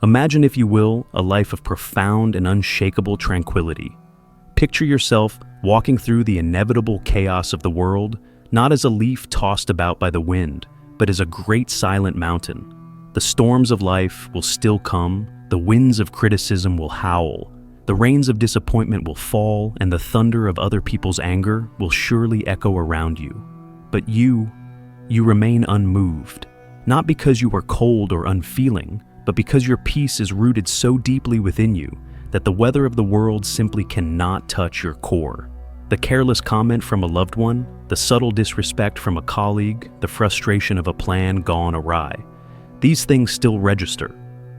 Imagine, if you will, a life of profound and unshakable tranquility. Picture yourself walking through the inevitable chaos of the world, not as a leaf tossed about by the wind, but as a great silent mountain. The storms of life will still come, the winds of criticism will howl, the rains of disappointment will fall, and the thunder of other people's anger will surely echo around you. But you remain unmoved, not because you are cold or unfeeling, but because your peace is rooted so deeply within you that the weather of the world simply cannot touch your core. The careless comment from a loved one, the subtle disrespect from a colleague, the frustration of a plan gone awry. These things still register.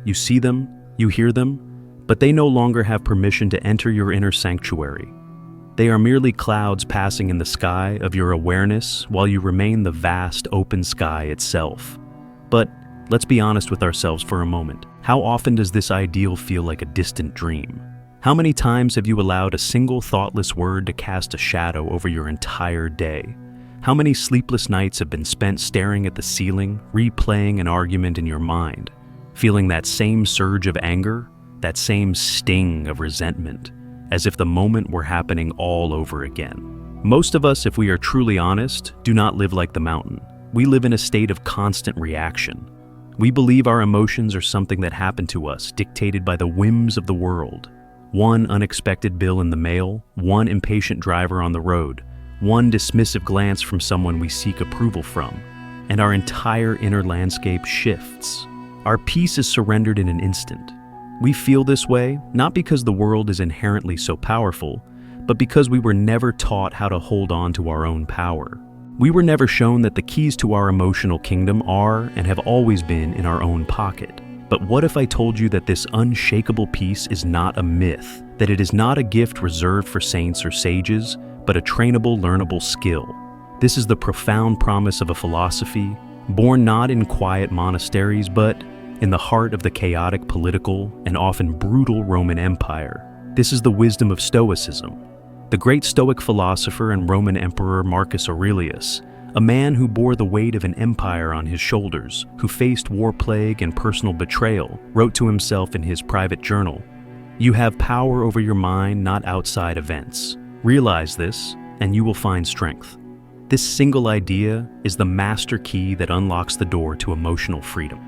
You see them, you hear them, but they no longer have permission to enter your inner sanctuary. They are merely clouds passing in the sky of your awareness while you remain the vast open sky itself. But let's be honest with ourselves for a moment. How often does this ideal feel like a distant dream? How many times have you allowed a single thoughtless word to cast a shadow over your entire day? How many sleepless nights have been spent staring at the ceiling, replaying an argument in your mind, feeling that same surge of anger, that same sting of resentment, as if the moment were happening all over again? Most of us, if we are truly honest, do not live like the mountain. We live in a state of constant reaction. We believe our emotions are something that happen to us, dictated by the whims of the world. One unexpected bill in the mail, one impatient driver on the road, one dismissive glance from someone we seek approval from, and our entire inner landscape shifts. Our peace is surrendered in an instant. We feel this way not because the world is inherently so powerful, but because we were never taught how to hold on to our own power. We were never shown that the keys to our emotional kingdom are and have always been in our own pocket. But what if I told you that this unshakable peace is not a myth, that it is not a gift reserved for saints or sages, but a trainable, learnable skill? This is the profound promise of a philosophy, born not in quiet monasteries, but in the heart of the chaotic political and often brutal Roman Empire. This is the wisdom of Stoicism. The great Stoic philosopher and Roman Emperor Marcus Aurelius, a man who bore the weight of an empire on his shoulders, who faced war plague and personal betrayal, wrote to himself in his private journal, "You have power over your mind, not outside events. Realize this, and you will find strength." This single idea is the master key that unlocks the door to emotional freedom.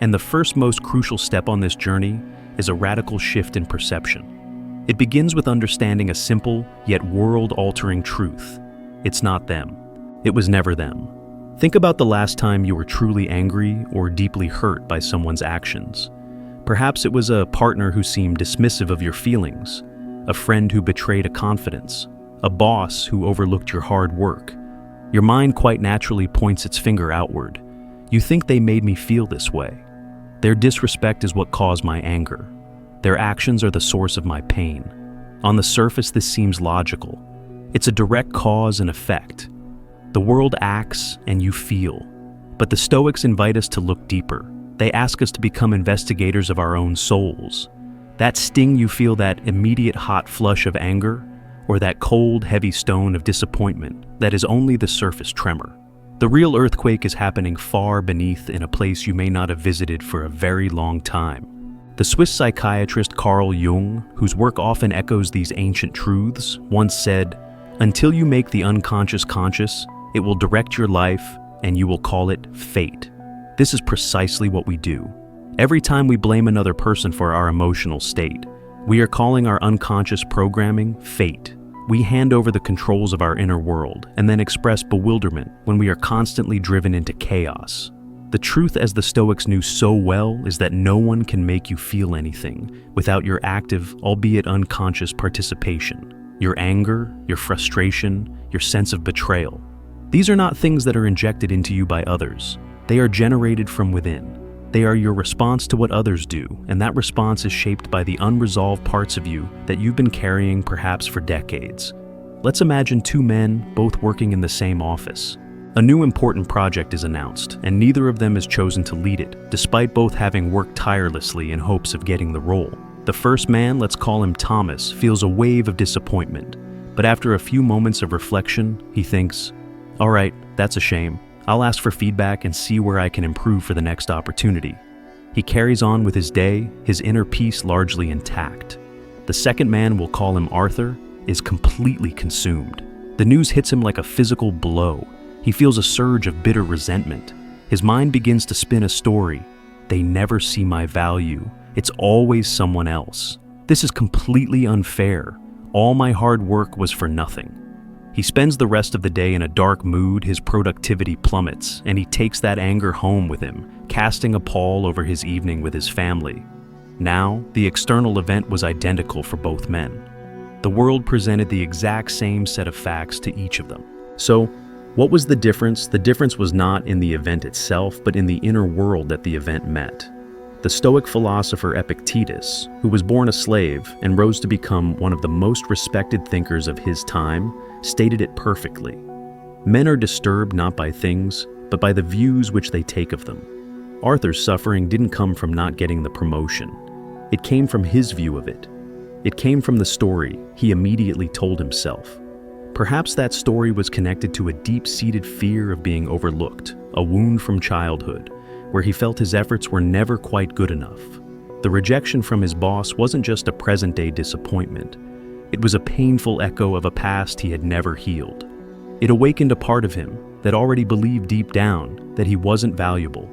And the first most crucial step on this journey is a radical shift in perception. It begins with understanding a simple, yet world-altering truth. It's not them. It was never them. Think about the last time you were truly angry or deeply hurt by someone's actions. Perhaps it was a partner who seemed dismissive of your feelings, a friend who betrayed a confidence, a boss who overlooked your hard work. Your mind quite naturally points its finger outward. You think they made me feel this way. Their disrespect is what caused my anger. Their actions are the source of my pain. On the surface, this seems logical. It's a direct cause and effect. The world acts and you feel. But the Stoics invite us to look deeper. They ask us to become investigators of our own souls. That sting you feel, that immediate hot flush of anger, or that cold, heavy stone of disappointment, that is only the surface tremor. The real earthquake is happening far beneath, in a place you may not have visited for a very long time. The Swiss psychiatrist Carl Jung, whose work often echoes these ancient truths, once said, "Until you make the unconscious conscious, it will direct your life, and you will call it fate." This is precisely what we do. Every time we blame another person for our emotional state, we are calling our unconscious programming fate. We hand over the controls of our inner world and then express bewilderment when we are constantly driven into chaos. The truth, as the Stoics knew so well, is that no one can make you feel anything without your active, albeit unconscious, participation. Your anger, your frustration, your sense of betrayal. These are not things that are injected into you by others. They are generated from within. They are your response to what others do, and that response is shaped by the unresolved parts of you that you've been carrying perhaps for decades. Let's imagine two men both working in the same office. A new important project is announced, and neither of them is chosen to lead it, despite both having worked tirelessly in hopes of getting the role. The first man, let's call him Thomas, feels a wave of disappointment, but after a few moments of reflection, he thinks, "All right, that's a shame. I'll ask for feedback and see where I can improve for the next opportunity." He carries on with his day, his inner peace largely intact. The second man, we'll call him Arthur, is completely consumed. The news hits him like a physical blow. He feels a surge of bitter resentment. His mind begins to spin a story. They never see my value. It's always someone else. This is completely unfair. All my hard work was for nothing. He spends the rest of the day in a dark mood, his productivity plummets, and he takes that anger home with him, casting a pall over his evening with his family. Now, the external event was identical for both men. The world presented the exact same set of facts to each of them. So, what was the difference? The difference was not in the event itself, but in the inner world that the event met. The Stoic philosopher Epictetus, who was born a slave and rose to become one of the most respected thinkers of his time, stated it perfectly. Men are disturbed not by things, but by the views which they take of them. Arthur's suffering didn't come from not getting the promotion. It came from his view of it. It came from the story he immediately told himself. Perhaps that story was connected to a deep-seated fear of being overlooked, a wound from childhood, where he felt his efforts were never quite good enough. The rejection from his boss wasn't just a present-day disappointment. It was a painful echo of a past he had never healed. It awakened a part of him that already believed deep down that he wasn't valuable.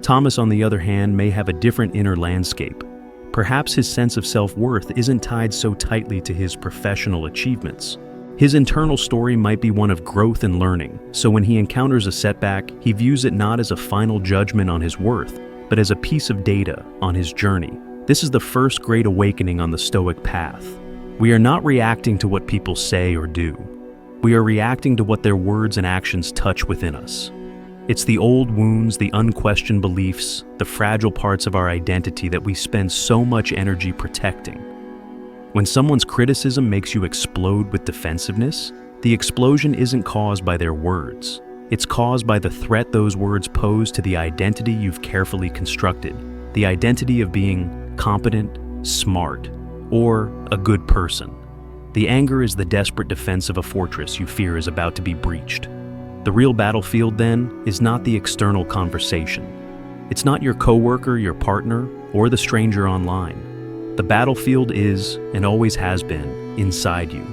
Thomas, on the other hand, may have a different inner landscape. Perhaps his sense of self-worth isn't tied so tightly to his professional achievements. His internal story might be one of growth and learning, so when he encounters a setback, he views it not as a final judgment on his worth, but as a piece of data on his journey. This is the first great awakening on the Stoic path. We are not reacting to what people say or do. We are reacting to what their words and actions touch within us. It's the old wounds, the unquestioned beliefs, the fragile parts of our identity that we spend so much energy protecting. When someone's criticism makes you explode with defensiveness, the explosion isn't caused by their words. It's caused by the threat those words pose to the identity you've carefully constructed, the identity of being competent, smart, or a good person. The anger is the desperate defense of a fortress you fear is about to be breached. The real battlefield, then, is not the external conversation. It's not your coworker, your partner, or the stranger online. The battlefield is, and always has been, inside you.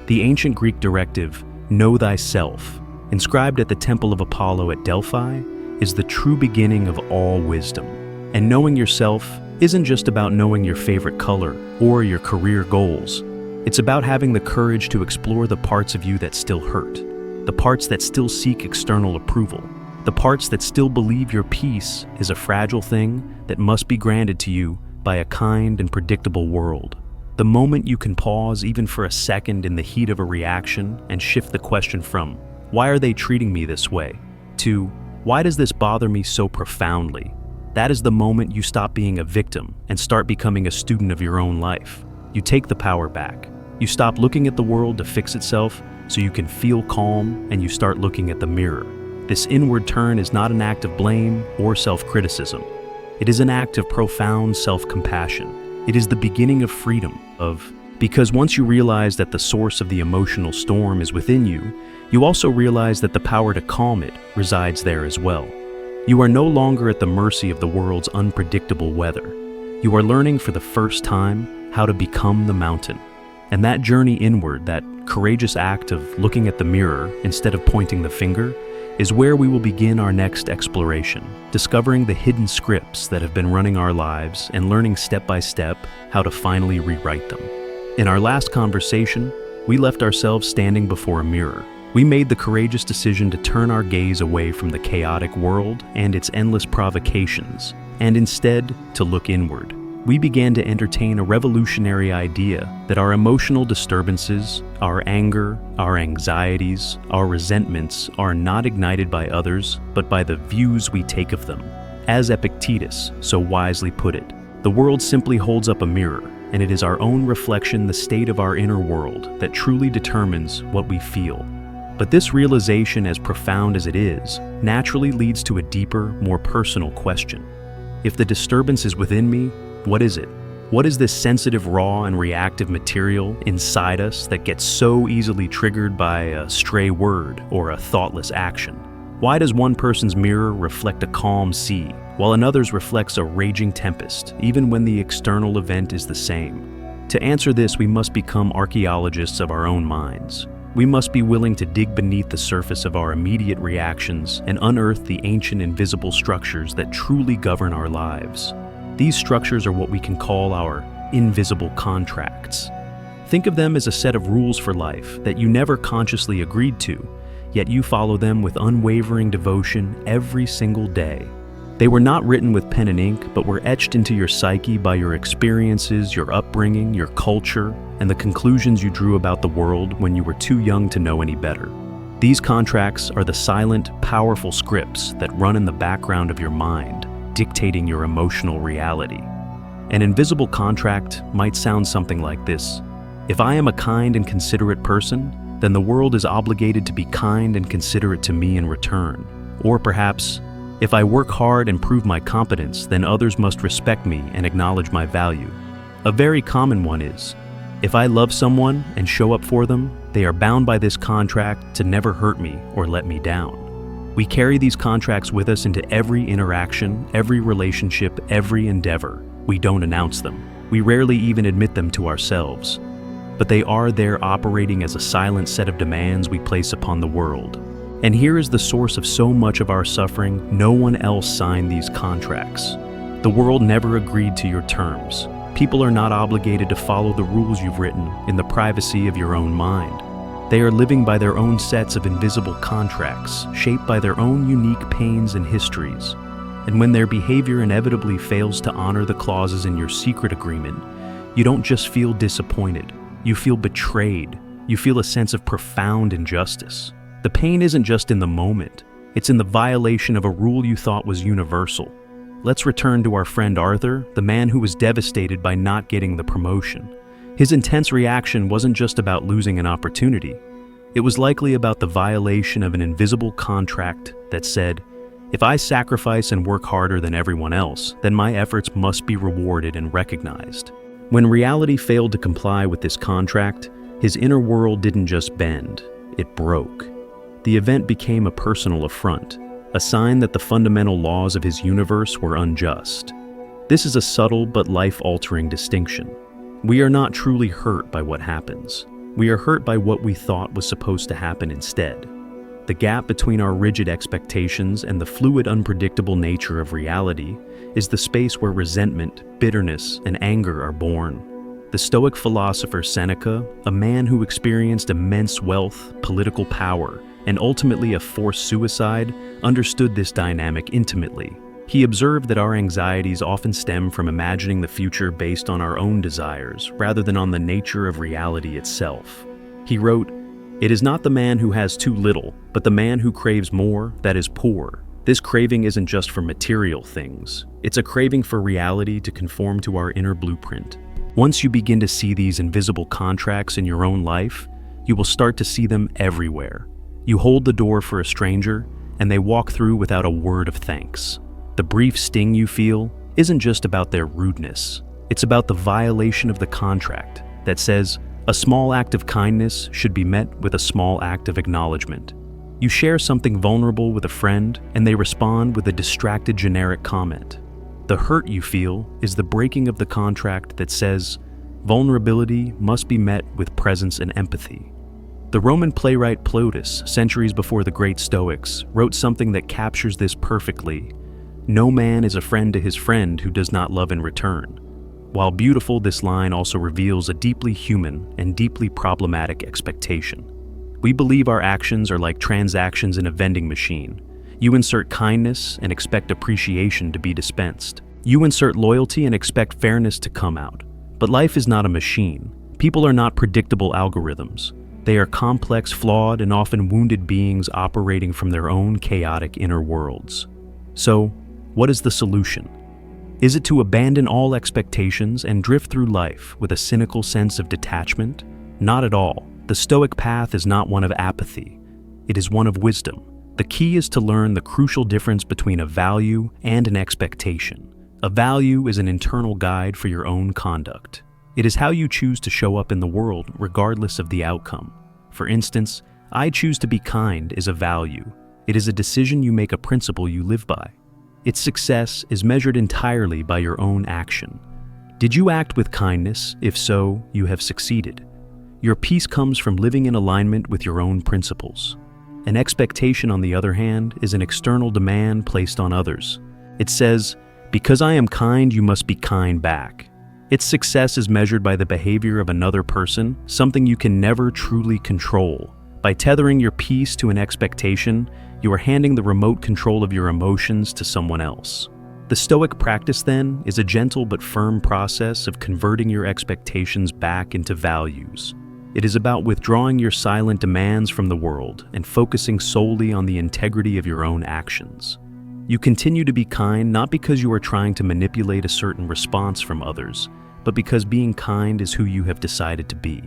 The ancient Greek directive, "Know thyself," inscribed at the Temple of Apollo at Delphi, is the true beginning of all wisdom. And knowing yourself isn't just about knowing your favorite color or your career goals. It's about having the courage to explore the parts of you that still hurt, the parts that still seek external approval, the parts that still believe your peace is a fragile thing that must be granted to you by a kind and predictable world. The moment you can pause even for a second in the heat of a reaction and shift the question from, "Why are they treating me this way?" to, "Why does this bother me so profoundly?" That is the moment you stop being a victim and start becoming a student of your own life. You take the power back. You stop looking at the world to fix itself so you can feel calm, and you start looking at the mirror. This inward turn is not an act of blame or self-criticism. It is an act of profound self-compassion. It is the beginning of freedom, because once you realize that the source of the emotional storm is within you, you also realize that the power to calm it resides there as well. You are no longer at the mercy of the world's unpredictable weather. You are learning for the first time how to become the mountain. And that journey inward, that courageous act of looking at the mirror instead of pointing the finger, is where we will begin our next exploration, discovering the hidden scripts that have been running our lives and learning step by step how to finally rewrite them. In our last conversation, we left ourselves standing before a mirror. We made the courageous decision to turn our gaze away from the chaotic world and its endless provocations, and instead to look inward. We began to entertain a revolutionary idea that our emotional disturbances, our anger, our anxieties, our resentments are not ignited by others, but by the views we take of them. As Epictetus so wisely put it, the world simply holds up a mirror, and it is our own reflection, the state of our inner world, that truly determines what we feel. But this realization, as profound as it is, naturally leads to a deeper, more personal question. If the disturbance is within me, what is it? What is this sensitive, raw, and reactive material inside us that gets so easily triggered by a stray word or a thoughtless action? Why does one person's mirror reflect a calm sea, while in others reflects a raging tempest, even when the external event is the same. To answer this, we must become archaeologists of our own minds. We must be willing to dig beneath the surface of our immediate reactions and unearth the ancient invisible structures that truly govern our lives. These structures are what we can call our invisible contracts. Think of them as a set of rules for life that you never consciously agreed to, yet you follow them with unwavering devotion every single day. They were not written with pen and ink, but were etched into your psyche by your experiences, your upbringing, your culture, and the conclusions you drew about the world when you were too young to know any better. These contracts are the silent, powerful scripts that run in the background of your mind, dictating your emotional reality. An invisible contract might sound something like this: if I am a kind and considerate person, then the world is obligated to be kind and considerate to me in return. Or perhaps, if I work hard and prove my competence, then others must respect me and acknowledge my value. A very common one is, if I love someone and show up for them, they are bound by this contract to never hurt me or let me down. We carry these contracts with us into every interaction, every relationship, every endeavor. We don't announce them. We rarely even admit them to ourselves. But they are there operating as a silent set of demands we place upon the world. And here is the source of so much of our suffering: no one else signed these contracts. The world never agreed to your terms. People are not obligated to follow the rules you've written in the privacy of your own mind. They are living by their own sets of invisible contracts, shaped by their own unique pains and histories. And when their behavior inevitably fails to honor the clauses in your secret agreement, you don't just feel disappointed. You feel betrayed. You feel a sense of profound injustice. The pain isn't just in the moment, it's in the violation of a rule you thought was universal. Let's return to our friend Arthur, the man who was devastated by not getting the promotion. His intense reaction wasn't just about losing an opportunity. It was likely about the violation of an invisible contract that said, if I sacrifice and work harder than everyone else, then my efforts must be rewarded and recognized. When reality failed to comply with this contract, his inner world didn't just bend, it broke. The event became a personal affront, a sign that the fundamental laws of his universe were unjust. This is a subtle but life-altering distinction. We are not truly hurt by what happens. We are hurt by what we thought was supposed to happen instead. The gap between our rigid expectations and the fluid, unpredictable nature of reality is the space where resentment, bitterness, and anger are born. The Stoic philosopher Seneca, a man who experienced immense wealth, political power, and ultimately a forced suicide, understood this dynamic intimately. He observed that our anxieties often stem from imagining the future based on our own desires, rather than on the nature of reality itself. He wrote, "It is not the man who has too little, but the man who craves more that is poor. This craving isn't just for material things. It's a craving for reality to conform to our inner blueprint." Once you begin to see these invisible contracts in your own life, you will start to see them everywhere. You hold the door for a stranger, and they walk through without a word of thanks. The brief sting you feel isn't just about their rudeness. It's about the violation of the contract that says a small act of kindness should be met with a small act of acknowledgement. You share something vulnerable with a friend, and they respond with a distracted generic comment. The hurt you feel is the breaking of the contract that says vulnerability must be met with presence and empathy. The Roman playwright Plautus, centuries before the great Stoics, wrote something that captures this perfectly. No man is a friend to his friend who does not love in return. While beautiful, this line also reveals a deeply human and deeply problematic expectation. We believe our actions are like transactions in a vending machine. You insert kindness and expect appreciation to be dispensed. You insert loyalty and expect fairness to come out. But life is not a machine. People are not predictable algorithms. They are complex, flawed, and often wounded beings operating from their own chaotic inner worlds. So, what is the solution? Is it to abandon all expectations and drift through life with a cynical sense of detachment? Not at all. The Stoic path is not one of apathy. It is one of wisdom. The key is to learn the crucial difference between a value and an expectation. A value is an internal guide for your own conduct. It is how you choose to show up in the world regardless of the outcome. For instance, I choose to be kind is a value. It is a decision you make, a principle you live by. Its success is measured entirely by your own action. Did you act with kindness? If so, you have succeeded. Your peace comes from living in alignment with your own principles. An expectation, on the other hand, is an external demand placed on others. It says, "Because I am kind, you must be kind back." Its success is measured by the behavior of another person, something you can never truly control. By tethering your peace to an expectation, you are handing the remote control of your emotions to someone else. The Stoic practice, then, is a gentle but firm process of converting your expectations back into values. It is about withdrawing your silent demands from the world and focusing solely on the integrity of your own actions. You continue to be kind not because you are trying to manipulate a certain response from others, but because being kind is who you have decided to be.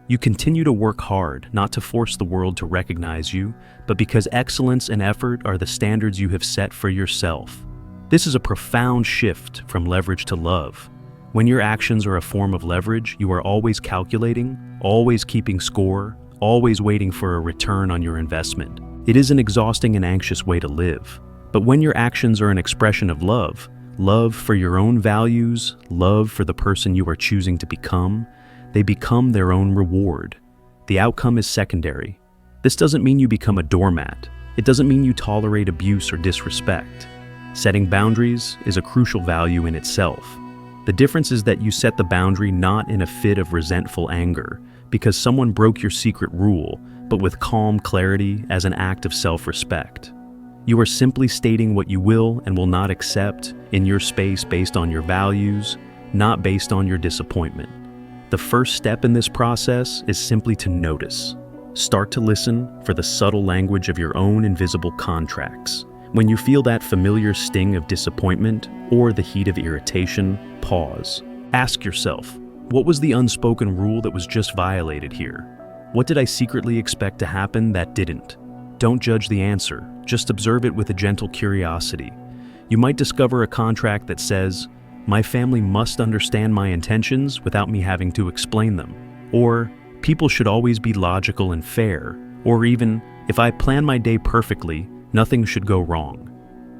You continue to work hard, not to force the world to recognize you, but because excellence and effort are the standards you have set for yourself. This is a profound shift from leverage to love. When your actions are a form of leverage, you are always calculating, always keeping score, always waiting for a return on your investment. It is an exhausting and anxious way to live. But when your actions are an expression of love, love for your own values, love for the person you are choosing to become, they become their own reward. The outcome is secondary. This doesn't mean you become a doormat. It doesn't mean you tolerate abuse or disrespect. Setting boundaries is a crucial value in itself. The difference is that you set the boundary not in a fit of resentful anger, because someone broke your secret rule, but with calm clarity as an act of self-respect. You are simply stating what you will and will not accept in your space based on your values, not based on your disappointment. The first step in this process is simply to notice. Start to listen for the subtle language of your own invisible contracts. When you feel that familiar sting of disappointment or the heat of irritation, pause. Ask yourself, what was the unspoken rule that was just violated here? What did I secretly expect to happen that didn't? Don't judge the answer, just observe it with a gentle curiosity. You might discover a contract that says, "My family must understand my intentions without me having to explain them." Or, "People should always be logical and fair." Or even, "If I plan my day perfectly, nothing should go wrong."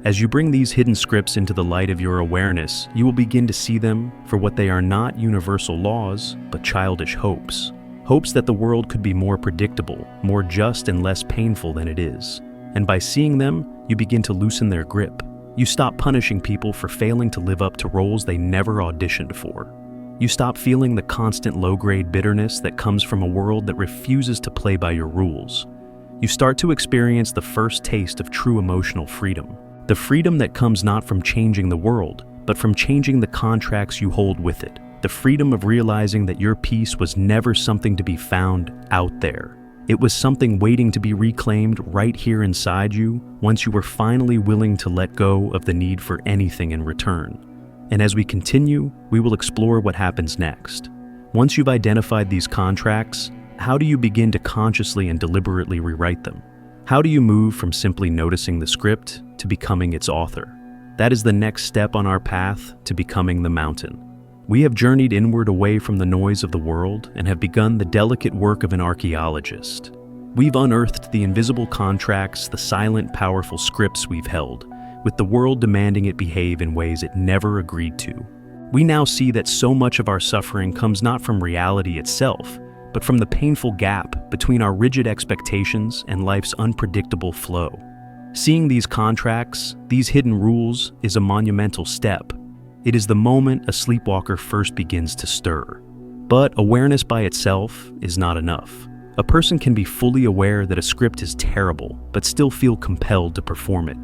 As you bring these hidden scripts into the light of your awareness, you will begin to see them for what they are: not universal laws, but childish hopes. Hopes that the world could be more predictable, more just, and less painful than it is. And by seeing them, you begin to loosen their grip. You stop punishing people for failing to live up to roles they never auditioned for. You stop feeling the constant low-grade bitterness that comes from a world that refuses to play by your rules. You start to experience the first taste of true emotional freedom. The freedom that comes not from changing the world, but from changing the contracts you hold with it. The freedom of realizing that your peace was never something to be found out there. It was something waiting to be reclaimed right here inside you once you were finally willing to let go of the need for anything in return. And as we continue, we will explore what happens next. Once you've identified these contracts, how do you begin to consciously and deliberately rewrite them? How do you move from simply noticing the script to becoming its author? That is the next step on our path to becoming the mountain. We have journeyed inward away from the noise of the world and have begun the delicate work of an archaeologist. We've unearthed the invisible contracts, the silent, powerful scripts we've held, with the world demanding it behave in ways it never agreed to. We now see that so much of our suffering comes not from reality itself, but from the painful gap between our rigid expectations and life's unpredictable flow. Seeing these contracts, these hidden rules, is a monumental step. It is the moment a sleepwalker first begins to stir. But awareness by itself is not enough. A person can be fully aware that a script is terrible, but still feel compelled to perform it.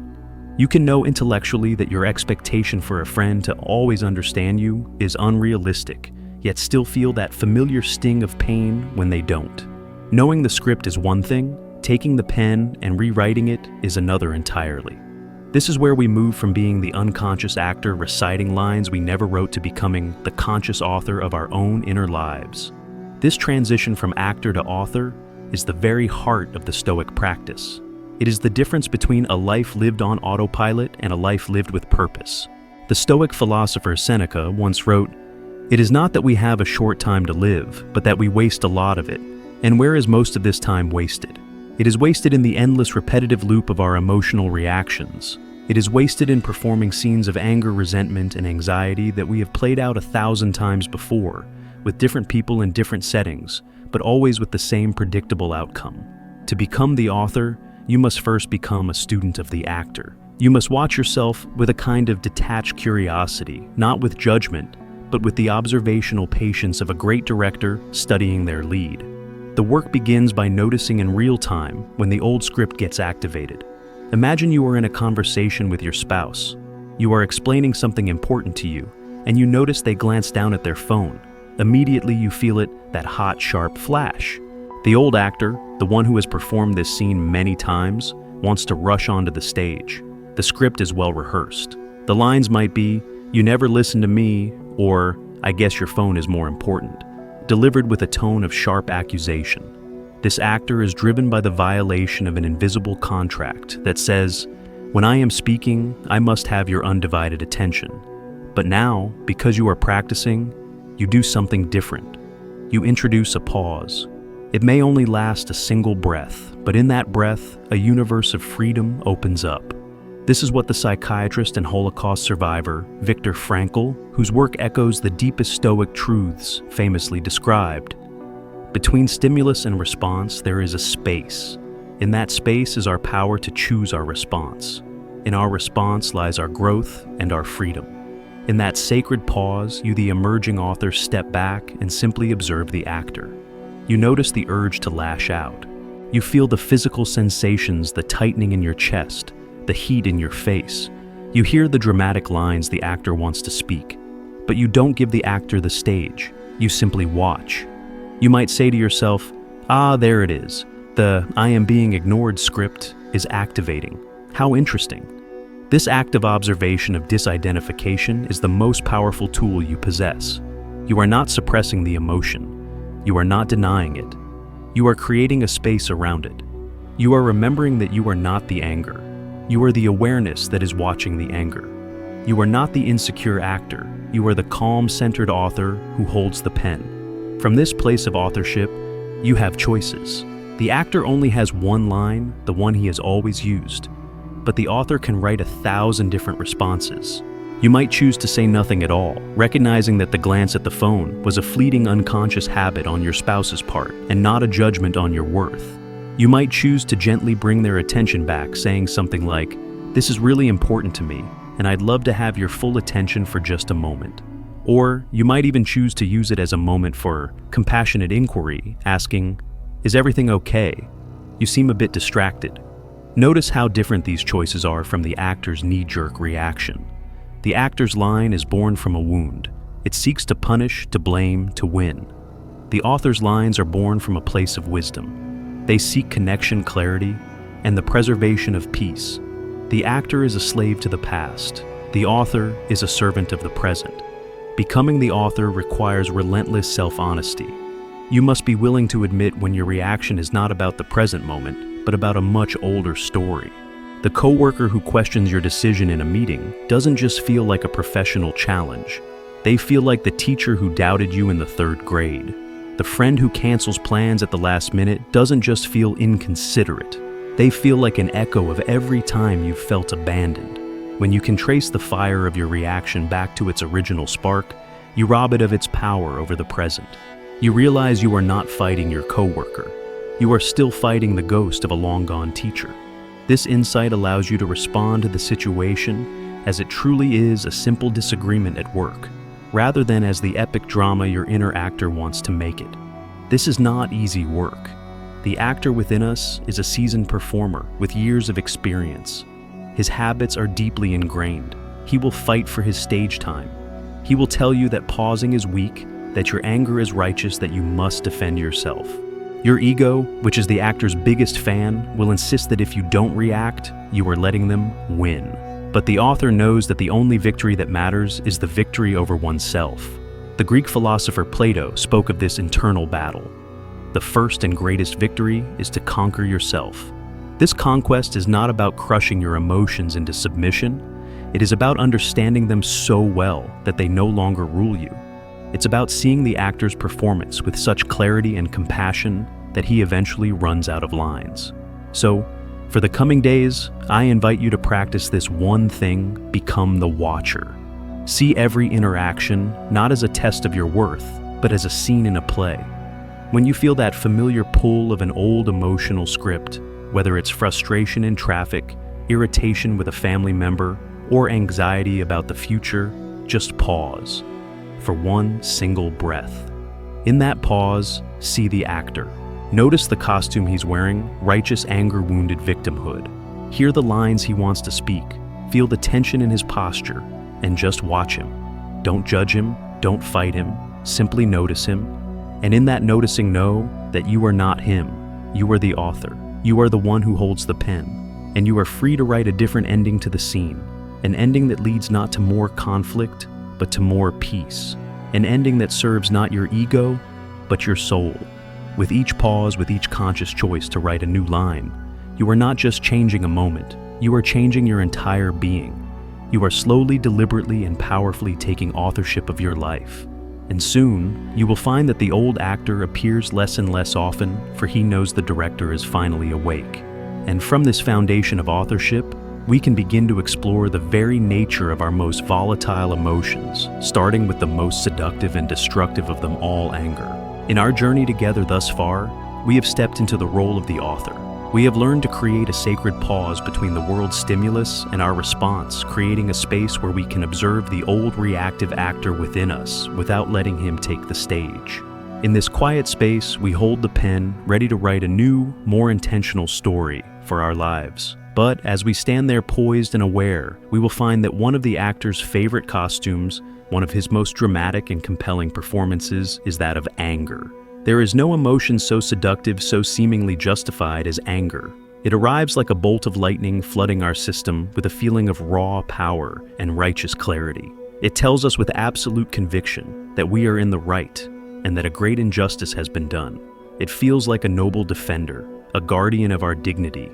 You can know intellectually that your expectation for a friend to always understand you is unrealistic, yet still feel that familiar sting of pain when they don't. Knowing the script is one thing, taking the pen and rewriting it is another entirely. This is where we move from being the unconscious actor reciting lines we never wrote to becoming the conscious author of our own inner lives. This transition from actor to author is the very heart of the Stoic practice. It is the difference between a life lived on autopilot and a life lived with purpose. The Stoic philosopher Seneca once wrote, "It is not that we have a short time to live, but that we waste a lot of it. And where is most of this time wasted? It is wasted in the endless repetitive loop of our emotional reactions. It is wasted in performing scenes of anger, resentment, and anxiety that we have played out 1,000 times before, with different people in different settings, but always with the same predictable outcome. To become the author, you must first become a student of the actor. You must watch yourself with a kind of detached curiosity, not with judgment, but with the observational patience of a great director studying their lead. The work begins by noticing in real time when the old script gets activated. Imagine you are in a conversation with your spouse. You are explaining something important to you, and you notice they glance down at their phone. Immediately you feel it, that hot, sharp flash. The old actor, the one who has performed this scene many times, wants to rush onto the stage. The script is well rehearsed. The lines might be, "You never listen to me," or "I guess your phone is more important," delivered with a tone of sharp accusation. This actor is driven by the violation of an invisible contract that says, "When I am speaking, I must have your undivided attention." But now, because you are practicing, you do something different. You introduce a pause. It may only last a single breath, but in that breath, a universe of freedom opens up. This is what the psychiatrist and Holocaust survivor, Viktor Frankl, whose work echoes the deepest Stoic truths, famously described. Between stimulus and response, there is a space. In that space is our power to choose our response. In our response lies our growth and our freedom. In that sacred pause, you, the emerging author, step back and simply observe the actor. You notice the urge to lash out. You feel the physical sensations, the tightening in your chest, the heat in your face. You hear the dramatic lines the actor wants to speak, but you don't give the actor the stage. You simply watch. You might say to yourself, "Ah, there it is. The 'I am being ignored' script is activating. How interesting." This act of observation, of disidentification, is the most powerful tool you possess. You are not suppressing the emotion. You are not denying it. You are creating a space around it. You are remembering that you are not the anger. You are the awareness that is watching the anger. You are not the insecure actor. You are the calm, centered author who holds the pen. From this place of authorship, you have choices. The actor only has one line, the one he has always used. But the author can write 1,000 different responses. You might choose to say nothing at all, recognizing that the glance at the phone was a fleeting unconscious habit on your spouse's part and not a judgment on your worth. You might choose to gently bring their attention back, saying something like, "This is really important to me, and I'd love to have your full attention for just a moment." Or you might even choose to use it as a moment for compassionate inquiry, asking, "Is everything okay? You seem a bit distracted." Notice how different these choices are from the actor's knee-jerk reaction. The actor's line is born from a wound. It seeks to punish, to blame, to win. The author's lines are born from a place of wisdom. They seek connection, clarity, and the preservation of peace. The actor is a slave to the past. The author is a servant of the present. Becoming the author requires relentless self-honesty. You must be willing to admit when your reaction is not about the present moment, but about a much older story. The coworker who questions your decision in a meeting doesn't just feel like a professional challenge. They feel like the teacher who doubted you in the 3rd grade. The friend who cancels plans at the last minute doesn't just feel inconsiderate. They feel like an echo of every time you've felt abandoned. When you can trace the fire of your reaction back to its original spark, you rob it of its power over the present. You realize you are not fighting your coworker. You are still fighting the ghost of a long-gone teacher. This insight allows you to respond to the situation as it truly is, a simple disagreement at work, rather than as the epic drama your inner actor wants to make it. This is not easy work. The actor within us is a seasoned performer with years of experience. His habits are deeply ingrained. He will fight for his stage time. He will tell you that pausing is weak, that your anger is righteous, that you must defend yourself. Your ego, which is the actor's biggest fan, will insist that if you don't react, you are letting them win. But the author knows that the only victory that matters is the victory over oneself. The Greek philosopher Plato spoke of this internal battle. The first and greatest victory is to conquer yourself. This conquest is not about crushing your emotions into submission. It is about understanding them so well that they no longer rule you. It's about seeing the actor's performance with such clarity and compassion that he eventually runs out of lines. So, For the coming days, I invite you to practice this one thing: become the watcher. See every interaction not as a test of your worth, but as a scene in a play. When you feel that familiar pull of an old emotional script, whether it's frustration in traffic, irritation with a family member, or anxiety about the future, just pause for one single breath. In that pause, see the actor. Notice the costume he's wearing, righteous anger, wounded victimhood. Hear the lines he wants to speak. Feel the tension in his posture, and just watch him. Don't judge him, don't fight him, simply notice him. And in that noticing, know that you are not him. You are the author. You are the one who holds the pen. And you are free to write a different ending to the scene. An ending that leads not to more conflict, but to more peace. An ending that serves not your ego, but your soul. With each pause, with each conscious choice to write a new line, you are not just changing a moment, you are changing your entire being. You are slowly, deliberately, and powerfully taking authorship of your life. And soon, you will find that the old actor appears less and less often, for he knows the director is finally awake. And from this foundation of authorship, we can begin to explore the very nature of our most volatile emotions, starting with the most seductive and destructive of them all, anger. In our journey together thus far, we have stepped into the role of the author. We have learned to create a sacred pause between the world's stimulus and our response, creating a space where we can observe the old reactive actor within us without letting him take the stage. In this quiet space, we hold the pen, ready to write a new, more intentional story for our lives. But as we stand there poised and aware, we will find that one of the actor's favorite costumes, one of his most dramatic and compelling performances, is that of anger. There is no emotion so seductive, so seemingly justified as anger. It arrives like a bolt of lightning, flooding our system with a feeling of raw power and righteous clarity. It tells us with absolute conviction that we are in the right and that a great injustice has been done. It feels like a noble defender, a guardian of our dignity,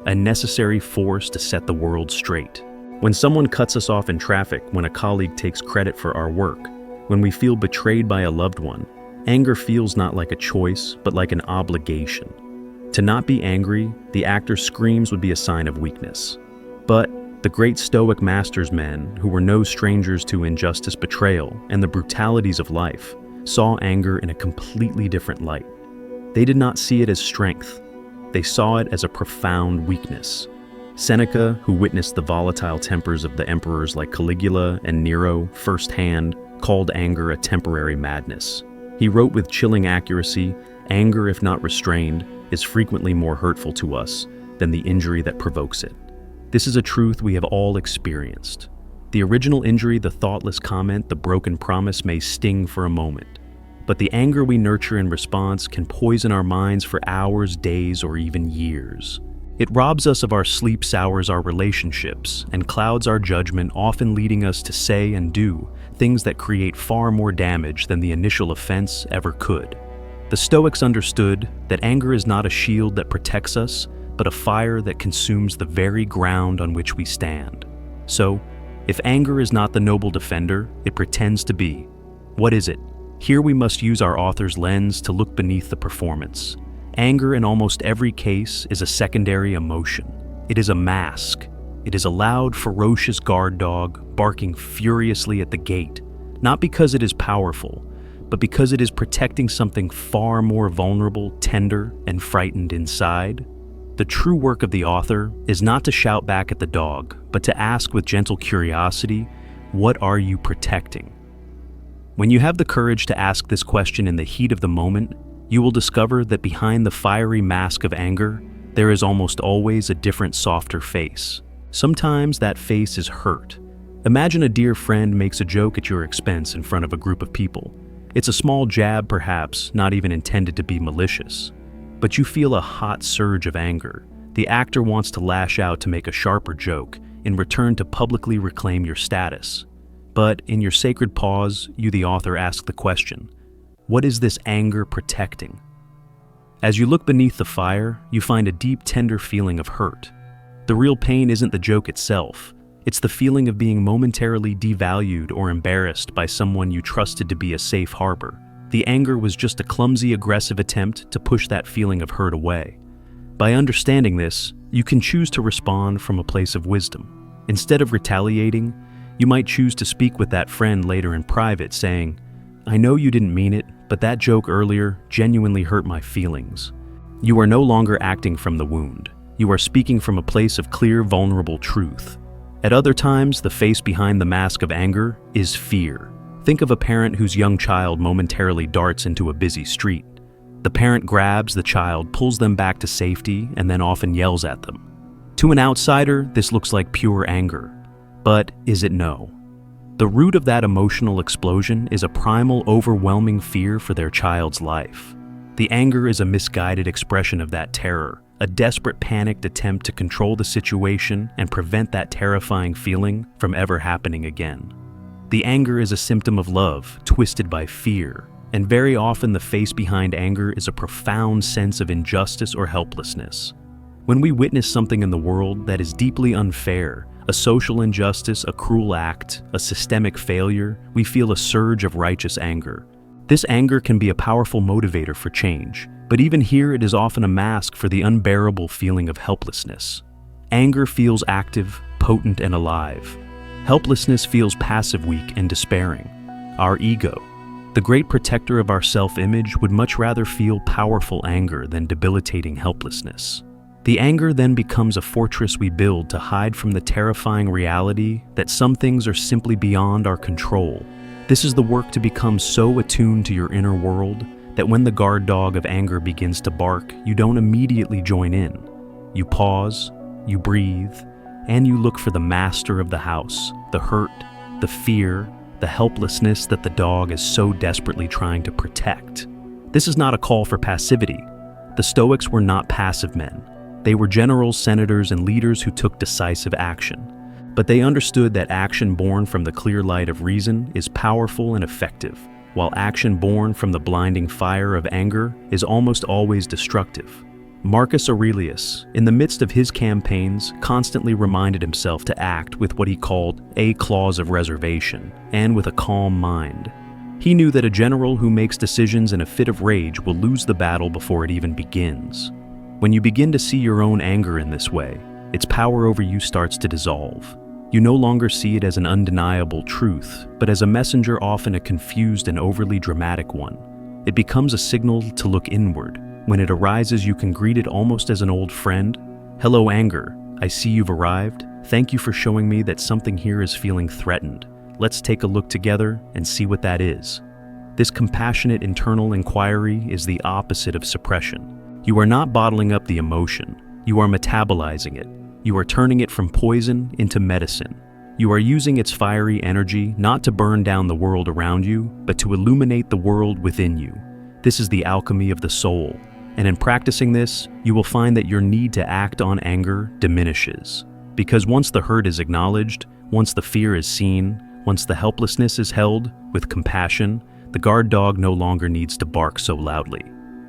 a necessary force to set the world straight. When someone cuts us off in traffic, when a colleague takes credit for our work, when we feel betrayed by a loved one, anger feels not like a choice, but like an obligation. To not be angry, the actor's screams would be a sign of weakness. But the great Stoic masters, men who were no strangers to injustice, betrayal, and the brutalities of life, saw anger in a completely different light. They did not see it as strength. They saw it as a profound weakness. Seneca, who witnessed the volatile tempers of the emperors like Caligula and Nero firsthand, called anger a temporary madness. He wrote with chilling accuracy, "Anger, if not restrained, is frequently more hurtful to us than the injury that provokes it." This is a truth we have all experienced. The original injury, the thoughtless comment, the broken promise may sting for a moment. But the anger we nurture in response can poison our minds for hours, days, or even years. It robs us of our sleep, sours our relationships, and clouds our judgment, often leading us to say and do things that create far more damage than the initial offense ever could. The Stoics understood that anger is not a shield that protects us, but a fire that consumes the very ground on which we stand. So, if anger is not the noble defender it pretends to be, what is it? Here we must use our author's lens to look beneath the performance. Anger in almost every case is a secondary emotion. It is a mask. It is a loud, ferocious guard dog barking furiously at the gate, not because it is powerful, but because it is protecting something far more vulnerable, tender, and frightened inside. The true work of the author is not to shout back at the dog, but to ask with gentle curiosity, what are you protecting? When you have the courage to ask this question in the heat of the moment, you will discover that behind the fiery mask of anger, there is almost always a different, softer face. Sometimes that face is hurt. Imagine a dear friend makes a joke at your expense in front of a group of people. It's a small jab, perhaps, not even intended to be malicious. But you feel a hot surge of anger. The actor wants to lash out to make a sharper joke, in return to publicly reclaim your status. But in your sacred pause, you, the author, ask the question, what is this anger protecting? As you look beneath the fire, you find a deep, tender feeling of hurt. The real pain isn't the joke itself. It's the feeling of being momentarily devalued or embarrassed by someone you trusted to be a safe harbor. The anger was just a clumsy, aggressive attempt to push that feeling of hurt away. By understanding this, You can choose to respond from a place of wisdom. Instead of retaliating, you might choose to speak with that friend later in private, saying, "I know you didn't mean it, but that joke earlier genuinely hurt my feelings." You are no longer acting from the wound. You are speaking from a place of clear, vulnerable truth. At other times, the face behind the mask of anger is fear. Think of a parent whose young child momentarily darts into a busy street. The parent grabs the child, pulls them back to safety, and then often yells at them. To an outsider, this looks like pure anger. But is it no? The root of that emotional explosion is a primal, overwhelming fear for their child's life. The anger is a misguided expression of that terror, a desperate, panicked attempt to control the situation and prevent that terrifying feeling from ever happening again. The anger is a symptom of love, twisted by fear, and very often the face behind anger is a profound sense of injustice or helplessness. When we witness something in the world that is deeply unfair, a social injustice, a cruel act, a systemic failure, we feel a surge of righteous anger. This anger can be a powerful motivator for change, but even here it is often a mask for the unbearable feeling of helplessness. Anger feels active, potent, and alive. Helplessness feels passive, weak, and despairing. Our ego, the great protector of our self-image, would much rather feel powerful anger than debilitating helplessness. The anger then becomes a fortress we build to hide from the terrifying reality that some things are simply beyond our control. This is the work to become so attuned to your inner world that when the guard dog of anger begins to bark, you don't immediately join in. You pause, you breathe, and you look for the master of the house, the hurt, the fear, the helplessness that the dog is so desperately trying to protect. This is not a call for passivity. The Stoics were not passive men. They were generals, senators, and leaders who took decisive action. But they understood that action born from the clear light of reason is powerful and effective, while action born from the blinding fire of anger is almost always destructive. Marcus Aurelius, in the midst of his campaigns, constantly reminded himself to act with what he called a clause of reservation, and with a calm mind. He knew that a general who makes decisions in a fit of rage will lose the battle before it even begins. When you begin to see your own anger in this way, its power over you starts to dissolve. You no longer see it as an undeniable truth, but as a messenger, often a confused and overly dramatic one. It becomes a signal to look inward. When it arises, you can greet it almost as an old friend. "Hello, anger. I see you've arrived. Thank you for showing me that something here is feeling threatened. Let's take a look together and see what that is." This compassionate internal inquiry is the opposite of suppression. You are not bottling up the emotion. You are metabolizing it. You are turning it from poison into medicine. You are using its fiery energy not to burn down the world around you, but to illuminate the world within you. This is the alchemy of the soul. And in practicing this, you will find that your need to act on anger diminishes. Because once the hurt is acknowledged, once the fear is seen, once the helplessness is held with compassion, the guard dog no longer needs to bark so loudly.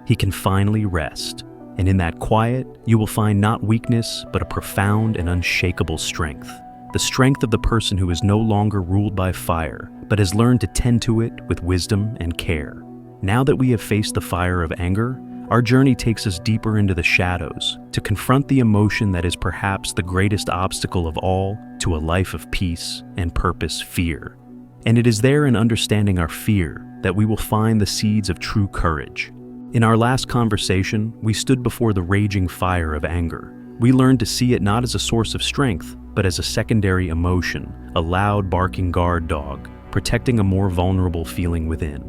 He can finally rest. And in that quiet, you will find not weakness, but a profound and unshakable strength. The strength of the person who is no longer ruled by fire, but has learned to tend to it with wisdom and care. Now that we have faced the fire of anger, our journey takes us deeper into the shadows to confront the emotion that is perhaps the greatest obstacle of all to a life of peace and purpose: fear. And it is there, in understanding our fear, that we will find the seeds of true courage. In our last conversation, we stood before the raging fire of anger. We learned to see it not as a source of strength, but as a secondary emotion, a loud, barking guard dog, protecting a more vulnerable feeling within.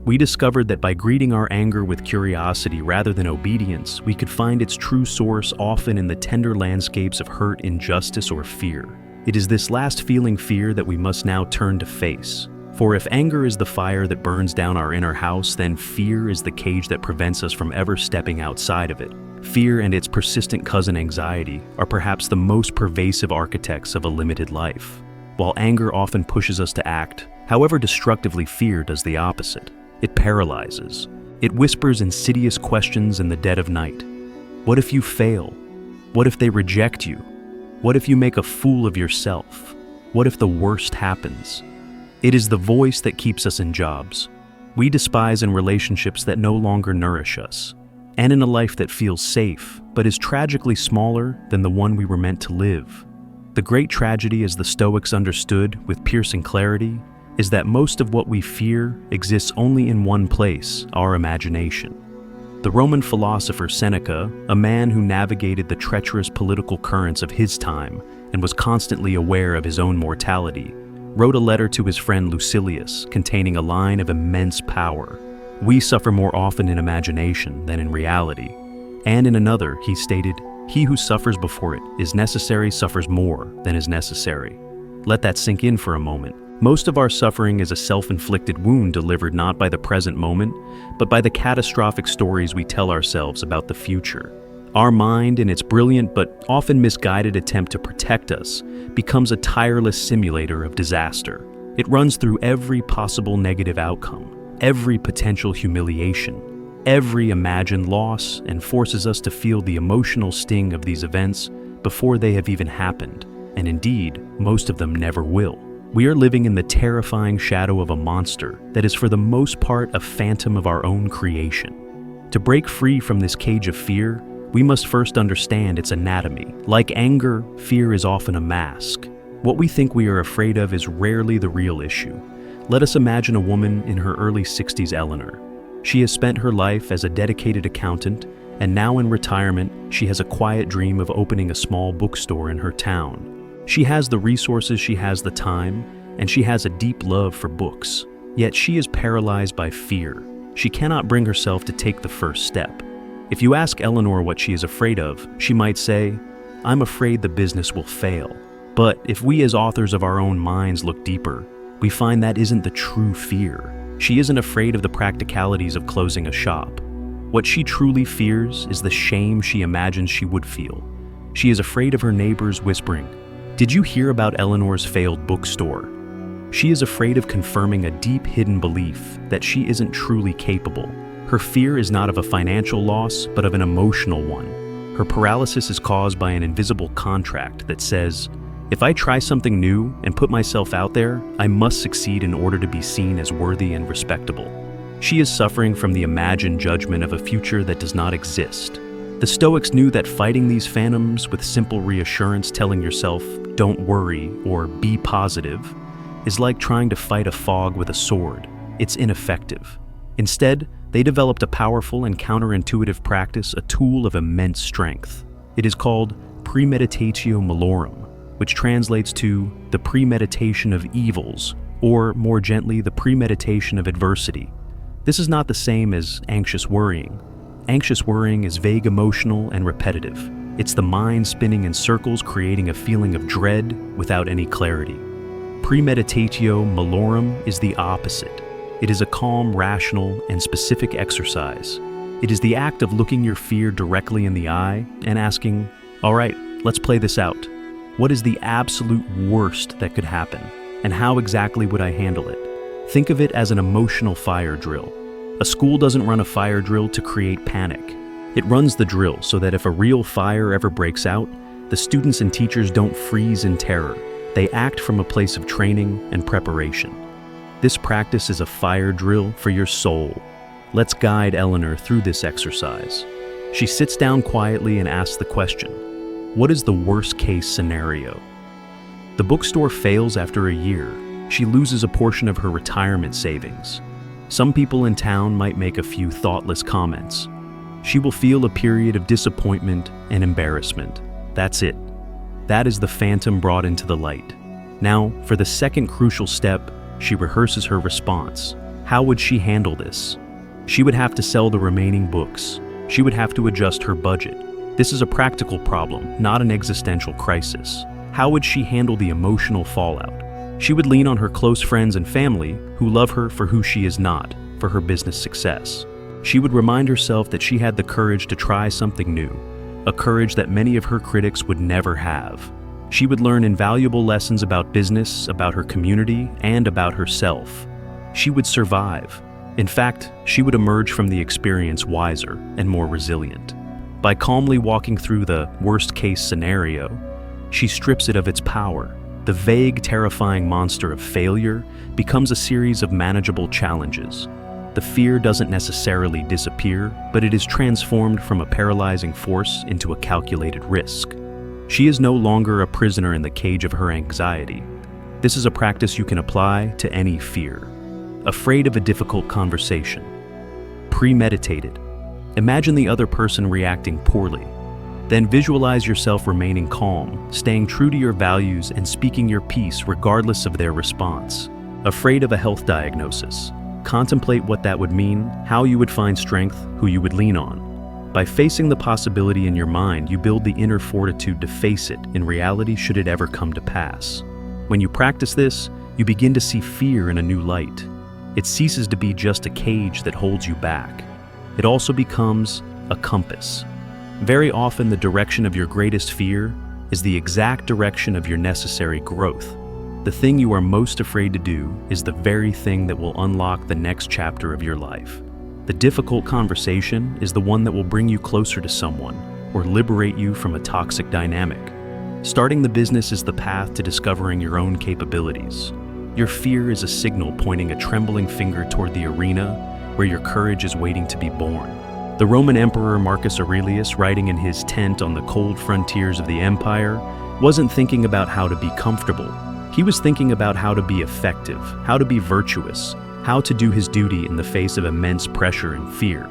We discovered that by greeting our anger with curiosity rather than obedience, we could find its true source often in the tender landscapes of hurt, injustice, or fear. It is this last feeling, fear, that we must now turn to face. For if anger is the fire that burns down our inner house, then fear is the cage that prevents us from ever stepping outside of it. Fear and its persistent cousin, anxiety, are perhaps the most pervasive architects of a limited life. While anger often pushes us to act, however destructively, fear does the opposite. It paralyzes. It whispers insidious questions in the dead of night. What if you fail? What if they reject you? What if you make a fool of yourself? What if the worst happens? It is the voice that keeps us in jobs we despise, in relationships that no longer nourish us. and in a life that feels safe, but is tragically smaller than the one we were meant to live. The great tragedy, as the Stoics understood with piercing clarity, is that most of what we fear exists only in one place, our imagination. The Roman philosopher Seneca, a man who navigated the treacherous political currents of his time and was constantly aware of his own mortality, wrote a letter to his friend Lucilius containing a line of immense power. We suffer more often in imagination than in reality. And in another, he stated, "He who suffers before it is necessary suffers more than is necessary." Let that sink in for a moment. Most of our suffering is a self-inflicted wound delivered not by the present moment, but by the catastrophic stories we tell ourselves about the future. Our mind, in its brilliant but often misguided attempt to protect us, becomes a tireless simulator of disaster. It runs through every possible negative outcome, every potential humiliation, every imagined loss, and forces us to feel the emotional sting of these events before they have even happened, and indeed, most of them never will. We are living in the terrifying shadow of a monster that is for the most part a phantom of our own creation. To break free from this cage of fear, we must first understand its anatomy. Like anger, fear is often a mask. What we think we are afraid of is rarely the real issue. Let us imagine a woman in her early 60s, Eleanor. She has spent her life as a dedicated accountant, and now in retirement, she has a quiet dream of opening a small bookstore in her town. She has the resources, she has the time, and she has a deep love for books. Yet she is paralyzed by fear. She cannot bring herself to take the first step. If you ask Eleanor what she is afraid of, she might say, "I'm afraid the business will fail." But if we as authors of our own minds look deeper, we find that isn't the true fear. She isn't afraid of the practicalities of closing a shop. What she truly fears is the shame she imagines she would feel. She is afraid of her neighbors whispering, "Did you hear about Eleanor's failed bookstore?" She is afraid of confirming a deep hidden belief that she isn't truly capable. Her fear is not of a financial loss, but of an emotional one. Her paralysis is caused by an invisible contract that says, "If I try something new and put myself out there, I must succeed in order to be seen as worthy and respectable." She is suffering from the imagined judgment of a future that does not exist. The Stoics knew that fighting these phantoms with simple reassurance, telling yourself, "Don't worry," or "Be positive," is like trying to fight a fog with a sword. It's ineffective. Instead, they developed a powerful and counterintuitive practice, a tool of immense strength. It is called premeditatio malorum, which translates to the premeditation of evils, or more gently, the premeditation of adversity. This is not the same as anxious worrying. Anxious worrying is vague, emotional, and repetitive. It's the mind spinning in circles, creating a feeling of dread without any clarity. Premeditatio malorum is the opposite. It is a calm, rational, and specific exercise. It is the act of looking your fear directly in the eye and asking, "All right, let's play this out. What is the absolute worst that could happen? And how exactly would I handle it?" Think of it as an emotional fire drill. A school doesn't run a fire drill to create panic. It runs the drill so that if a real fire ever breaks out, the students and teachers don't freeze in terror. They act from a place of training and preparation. This practice is a fire drill for your soul. Let's guide Eleanor through this exercise. She sits down quietly and asks the question, what is the worst-case scenario? The bookstore fails after a year. She loses a portion of her retirement savings. Some people in town might make a few thoughtless comments. She will feel a period of disappointment and embarrassment. That's it. That is the phantom brought into the light. Now, for the second crucial step, she rehearses her response. How would she handle this? She would have to sell the remaining books. She would have to adjust her budget. This is a practical problem, not an existential crisis. How would she handle the emotional fallout? She would lean on her close friends and family who love her for who she is not, for her business success. She would remind herself that she had the courage to try something new, a courage that many of her critics would never have. She would learn invaluable lessons about business, about her community, and about herself. She would survive. In fact, she would emerge from the experience wiser and more resilient. By calmly walking through the worst-case scenario, she strips it of its power. The vague, terrifying monster of failure becomes a series of manageable challenges. The fear doesn't necessarily disappear, but it is transformed from a paralyzing force into a calculated risk. She is no longer a prisoner in the cage of her anxiety. This is a practice you can apply to any fear. Afraid of a difficult conversation. Premeditated. Imagine the other person reacting poorly. Then visualize yourself remaining calm, staying true to your values and speaking your piece regardless of their response. Afraid of a health diagnosis. Contemplate what that would mean, how you would find strength, who you would lean on. By facing the possibility in your mind, you build the inner fortitude to face it in reality should it ever come to pass. When you practice this, you begin to see fear in a new light. It ceases to be just a cage that holds you back. It also becomes a compass. Very often, the direction of your greatest fear is the exact direction of your necessary growth. The thing you are most afraid to do is the very thing that will unlock the next chapter of your life. The difficult conversation is the one that will bring you closer to someone or liberate you from a toxic dynamic. Starting the business is the path to discovering your own capabilities. Your fear is a signal pointing a trembling finger toward the arena where your courage is waiting to be born. The Roman Emperor Marcus Aurelius, writing in his tent on the cold frontiers of the empire, wasn't thinking about how to be comfortable. He was thinking about how to be effective, how to be virtuous, how to do his duty in the face of immense pressure and fear.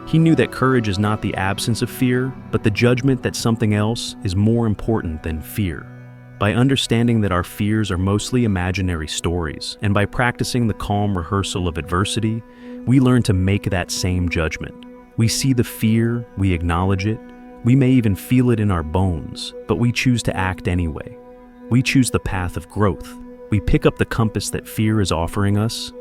He knew that courage is not the absence of fear, but the judgment that something else is more important than fear. By understanding that our fears are mostly imaginary stories, and by practicing the calm rehearsal of adversity, we learn to make that same judgment. We see the fear, we acknowledge it, we may even feel it in our bones, but we choose to act anyway. We choose the path of growth. We pick up the compass that fear is offering us,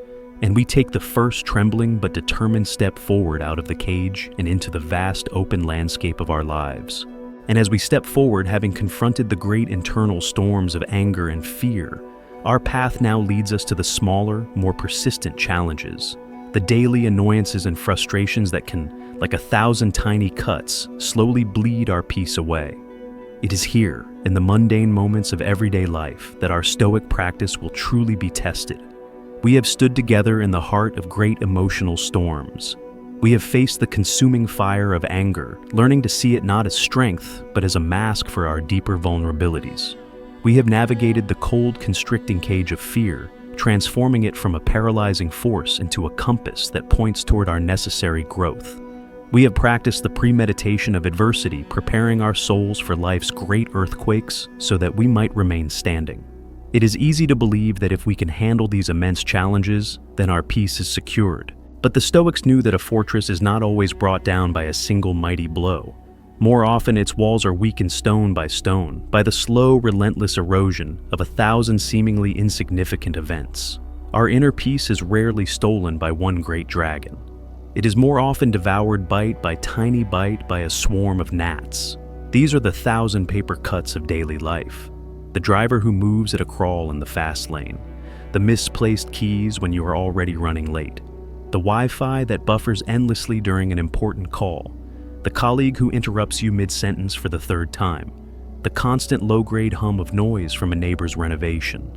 and we take the first trembling but determined step forward out of the cage and into the vast open landscape of our lives. And as we step forward, having confronted the great internal storms of anger and fear, our path now leads us to the smaller, more persistent challenges, the daily annoyances and frustrations that can, like 1,000 tiny cuts, slowly bleed our peace away. It is here, in the mundane moments of everyday life, that our Stoic practice will truly be tested. We have stood together in the heart of great emotional storms. We have faced the consuming fire of anger, learning to see it not as strength, but as a mask for our deeper vulnerabilities. We have navigated the cold, constricting cage of fear, transforming it from a paralyzing force into a compass that points toward our necessary growth. We have practiced the premeditation of adversity, preparing our souls for life's great earthquakes so that we might remain standing. It is easy to believe that if we can handle these immense challenges, then our peace is secured. But the Stoics knew that a fortress is not always brought down by a single mighty blow. More often, its walls are weakened stone, by the slow, relentless erosion of 1,000 seemingly insignificant events. Our inner peace is rarely stolen by one great dragon. It is more often devoured bite by a swarm of gnats. These are the 1,000 paper cuts of daily life. The driver who moves at a crawl in the fast lane. The misplaced keys when you are already running late. The Wi-Fi that buffers endlessly during an important call. The colleague who interrupts you mid-sentence for the 3rd time. The constant low-grade hum of noise from a neighbor's renovation.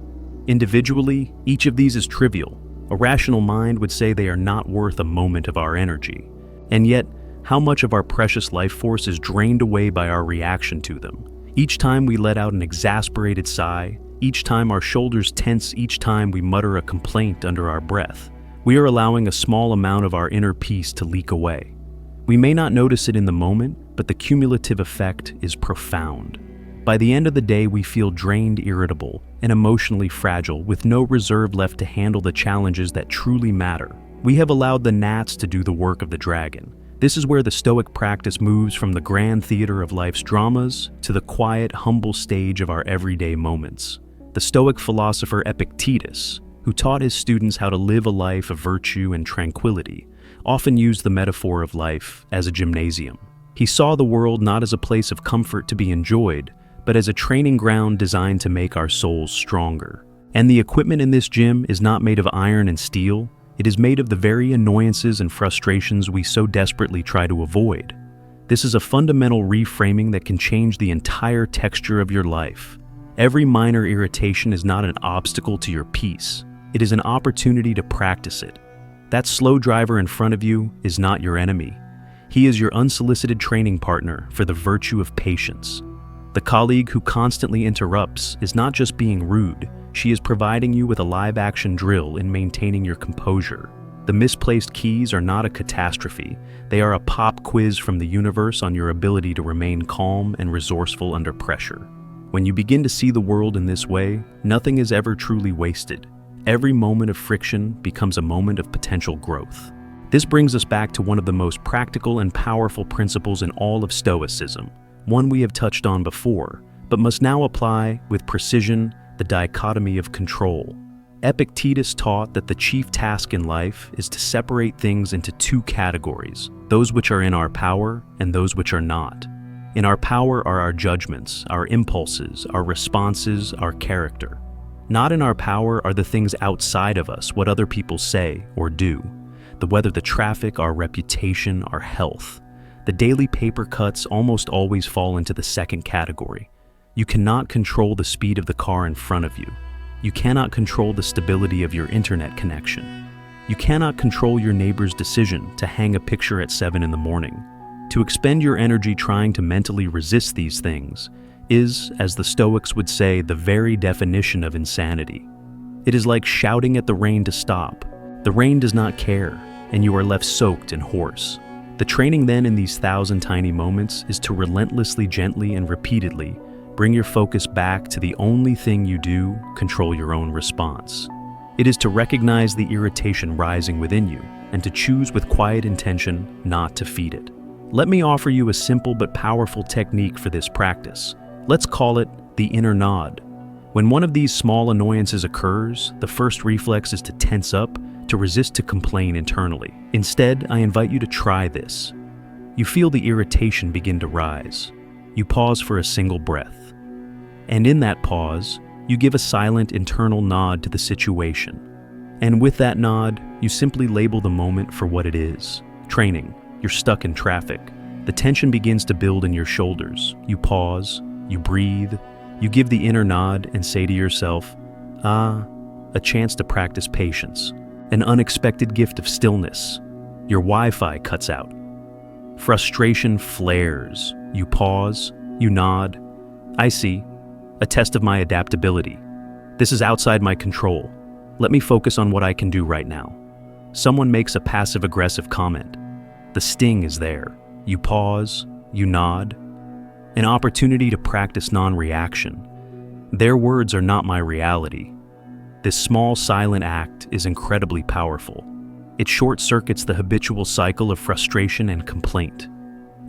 Individually, each of these is trivial. A rational mind would say they are not worth a moment of our energy. And yet, how much of our precious life force is drained away by our reaction to them? Each time we let out an exasperated sigh, each time our shoulders tense, each time we mutter a complaint under our breath, we are allowing a small amount of our inner peace to leak away. We may not notice it in the moment, but the cumulative effect is profound. By the end of the day, we feel drained, irritable, and emotionally fragile, with no reserve left to handle the challenges that truly matter. We have allowed the gnats to do the work of the dragon. This is where the Stoic practice moves from the grand theater of life's dramas to the quiet, humble stage of our everyday moments. The Stoic philosopher Epictetus, who taught his students how to live a life of virtue and tranquility, often used the metaphor of life as a gymnasium. He saw the world not as a place of comfort to be enjoyed, but as a training ground designed to make our souls stronger. And the equipment in this gym is not made of iron and steel. It is made of the very annoyances and frustrations we so desperately try to avoid. This is a fundamental reframing that can change the entire texture of your life. Every minor irritation is not an obstacle to your peace. It is an opportunity to practice it. That slow driver in front of you is not your enemy. He is your unsolicited training partner for the virtue of patience. The colleague who constantly interrupts is not just being rude, she is providing you with a live-action drill in maintaining your composure. The misplaced keys are not a catastrophe. They are a pop quiz from the universe on your ability to remain calm and resourceful under pressure. When you begin to see the world in this way, nothing is ever truly wasted. Every moment of friction becomes a moment of potential growth. This brings us back to one of the most practical and powerful principles in all of Stoicism, one we have touched on before, but must now apply with precision: the dichotomy of control. Epictetus taught that the chief task in life is to separate things into two categories, those which are in our power and those which are not. In our power are our judgments, our impulses, our responses, our character. Not in our power are the things outside of us, what other people say or do, the weather, the traffic, our reputation, our health. The daily paper cuts almost always fall into the second category. You cannot control the speed of the car in front of you. You cannot control the stability of your internet connection. You cannot control your neighbor's decision to hang a picture at 7 in the morning. To expend your energy trying to mentally resist these things is, as the Stoics would say, the very definition of insanity. It is like shouting at the rain to stop. The rain does not care, and you are left soaked and hoarse. The training then in these 1,000 tiny moments is to relentlessly, gently, and repeatedly bring your focus back to the only thing you do: control your own response. It is to recognize the irritation rising within you and to choose with quiet intention not to feed it. Let me offer you a simple but powerful technique for this practice. Let's call it the inner nod. When one of these small annoyances occurs, the first reflex is to tense up, to resist, to complain internally. Instead, I invite you to try this. You feel the irritation begin to rise. You pause for a single breath. And in that pause, you give a silent internal nod to the situation. And with that nod, you simply label the moment for what it is. Training. You're stuck in traffic. The tension begins to build in your shoulders. You pause, you breathe, you give the inner nod and say to yourself, a chance to practice patience. An unexpected gift of stillness. Your Wi-Fi cuts out. Frustration flares. You pause, you nod. I see. A test of my adaptability. This is outside my control. Let me focus on what I can do right now. Someone makes a passive-aggressive comment. The sting is there. You pause, you nod. An opportunity to practice non-reaction. Their words are not my reality. This small silent act is incredibly powerful. It short-circuits the habitual cycle of frustration and complaint.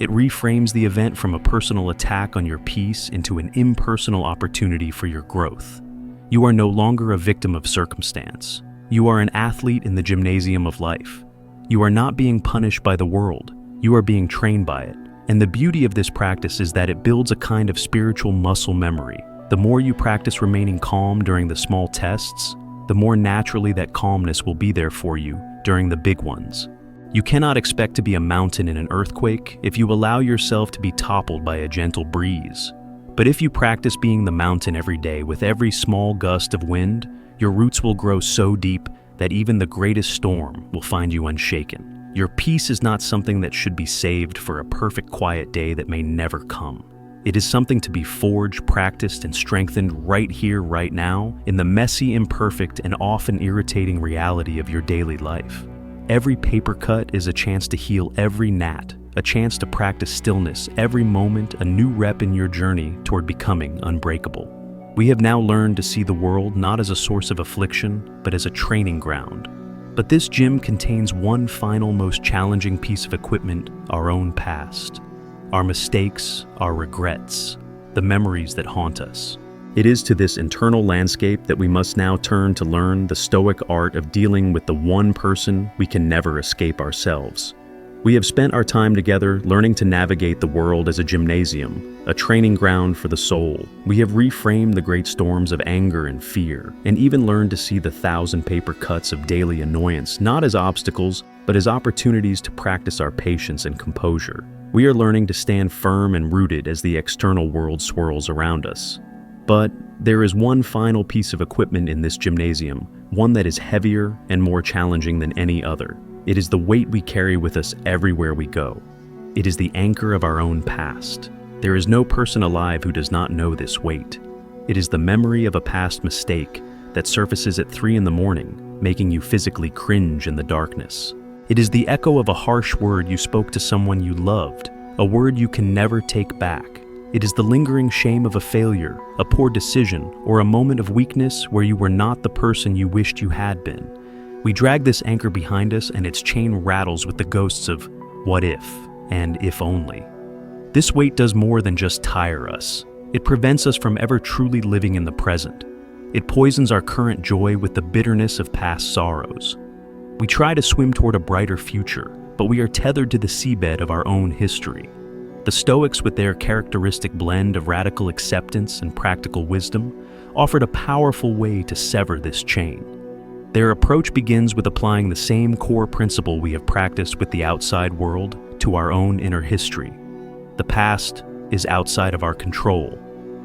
It reframes the event from a personal attack on your peace into an impersonal opportunity for your growth. You are no longer a victim of circumstance. You are an athlete in the gymnasium of life. You are not being punished by the world. You are being trained by it. And the beauty of this practice is that it builds a kind of spiritual muscle memory. The more you practice remaining calm during the small tests, the more naturally that calmness will be there for you during the big ones. You cannot expect to be a mountain in an earthquake if you allow yourself to be toppled by a gentle breeze. But if you practice being the mountain every day with every small gust of wind, your roots will grow so deep that even the greatest storm will find you unshaken. Your peace is not something that should be saved for a perfect quiet day that may never come. It is something to be forged, practiced, and strengthened right here, right now, in the messy, imperfect, and often irritating reality of your daily life. Every paper cut is a chance to heal every gnat, a chance to practice stillness, every moment a new rep in your journey toward becoming unbreakable. We have now learned to see the world not as a source of affliction, but as a training ground. But this gym contains one final, most challenging piece of equipment: our own past. Our mistakes, our regrets, the memories that haunt us. It is to this internal landscape that we must now turn to learn the Stoic art of dealing with the one person we can never escape ourselves. We have spent our time together learning to navigate the world as a gymnasium, a training ground for the soul. We have reframed the great storms of anger and fear, and even learned to see the 1,000 paper cuts of daily annoyance not as obstacles, but as opportunities to practice our patience and composure. We are learning to stand firm and rooted as the external world swirls around us. But there is one final piece of equipment in this gymnasium, one that is heavier and more challenging than any other. It is the weight we carry with us everywhere we go. It is the anchor of our own past. There is no person alive who does not know this weight. It is the memory of a past mistake that surfaces at 3 in the morning, making you physically cringe in the darkness. It is the echo of a harsh word you spoke to someone you loved, a word you can never take back. It is the lingering shame of a failure, a poor decision, or a moment of weakness where you were not the person you wished you had been. We drag this anchor behind us and its chain rattles with the ghosts of what if and if only. This weight does more than just tire us. It prevents us from ever truly living in the present. It poisons our current joy with the bitterness of past sorrows. We try to swim toward a brighter future, but we are tethered to the seabed of our own history. The Stoics, with their characteristic blend of radical acceptance and practical wisdom, offered a powerful way to sever this chain. Their approach begins with applying the same core principle we have practiced with the outside world to our own inner history. The past is outside of our control.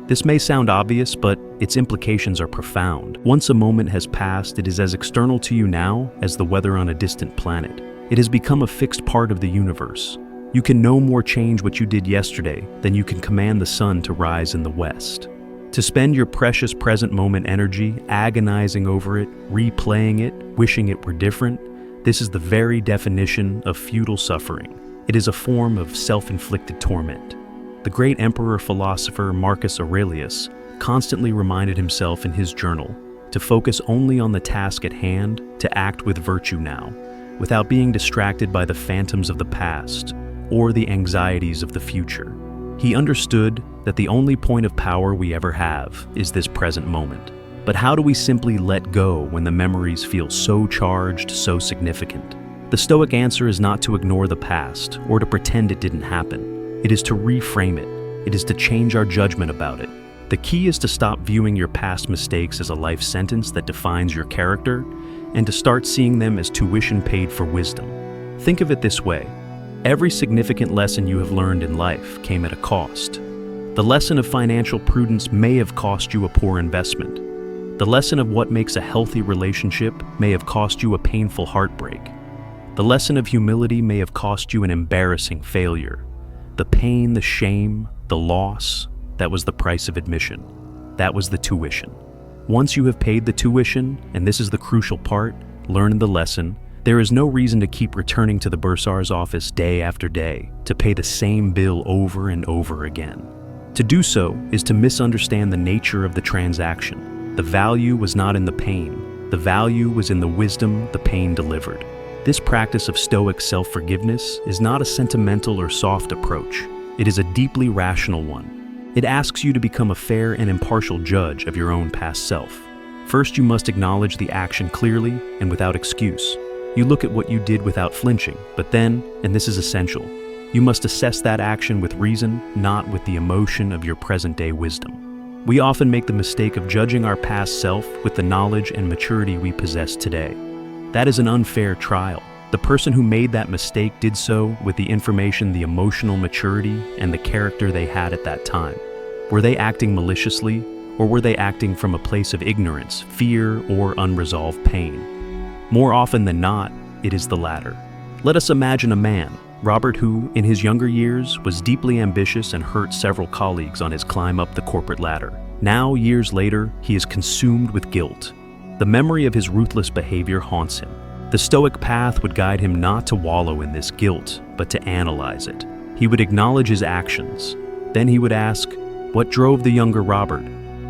This may sound obvious, but its implications are profound. Once a moment has passed, it is as external to you now as the weather on a distant planet. It has become a fixed part of the universe. You can no more change what you did yesterday than you can command the sun to rise in the west. To spend your precious present moment energy agonizing over it, replaying it, wishing it were different, this is the very definition of futile suffering. It is a form of self-inflicted torment. The great emperor-philosopher Marcus Aurelius constantly reminded himself in his journal to focus only on the task at hand, to act with virtue now, without being distracted by the phantoms of the past or the anxieties of the future. He understood that the only point of power we ever have is this present moment. But how do we simply let go when the memories feel so charged, so significant? The Stoic answer is not to ignore the past or to pretend it didn't happen. It is to reframe it. It is to change our judgment about it. The key is to stop viewing your past mistakes as a life sentence that defines your character and to start seeing them as tuition paid for wisdom. Think of it this way. Every significant lesson you have learned in life came at a cost. The lesson of financial prudence may have cost you a poor investment. The lesson of what makes a healthy relationship may have cost you a painful heartbreak. The lesson of humility may have cost you an embarrassing failure. The pain, the shame, the loss, that was the price of admission. That was the tuition. Once you have paid the tuition, and this is the crucial part, learned the lesson, there is no reason to keep returning to the bursar's office day after day to pay the same bill over and over again. To do so is to misunderstand the nature of the transaction. The value was not in the pain. The value was in the wisdom the pain delivered. This practice of Stoic self-forgiveness is not a sentimental or soft approach. It is a deeply rational one. It asks you to become a fair and impartial judge of your own past self. First, you must acknowledge the action clearly and without excuse. You look at what you did without flinching, but then, and this is essential, you must assess that action with reason, not with the emotion of your present-day wisdom. We often make the mistake of judging our past self with the knowledge and maturity we possess today. That is an unfair trial. The person who made that mistake did so with the information, the emotional maturity, and the character they had at that time. Were they acting maliciously, or were they acting from a place of ignorance, fear, or unresolved pain? More often than not, it is the latter. Let us imagine a man, Robert, who, in his younger years, was deeply ambitious and hurt several colleagues on his climb up the corporate ladder. Now, years later, he is consumed with guilt. The memory of his ruthless behavior haunts him. The Stoic path would guide him not to wallow in this guilt, but to analyze it. He would acknowledge his actions. Then he would ask, what drove the younger Robert?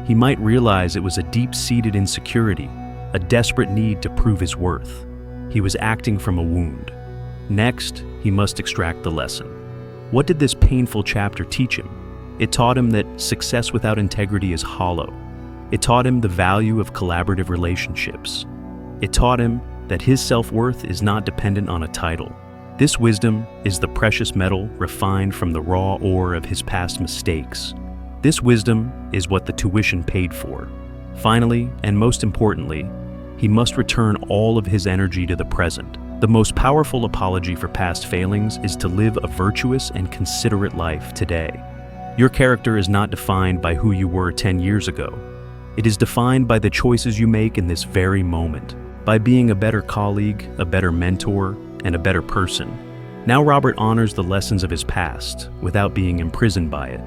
He might realize it was a deep-seated insecurity, a desperate need to prove his worth. He was acting from a wound. Next, he must extract the lesson. What did this painful chapter teach him? It taught him that success without integrity is hollow. It taught him the value of collaborative relationships. It taught him that his self-worth is not dependent on a title. This wisdom is the precious metal refined from the raw ore of his past mistakes. This wisdom is what the tuition paid for. Finally, and most importantly, he must return all of his energy to the present. The most powerful apology for past failings is to live a virtuous and considerate life today. Your character is not defined by who you were 10 years ago. It is defined by the choices you make in this very moment, by being a better colleague, a better mentor, and a better person. Now Robert honors the lessons of his past without being imprisoned by it.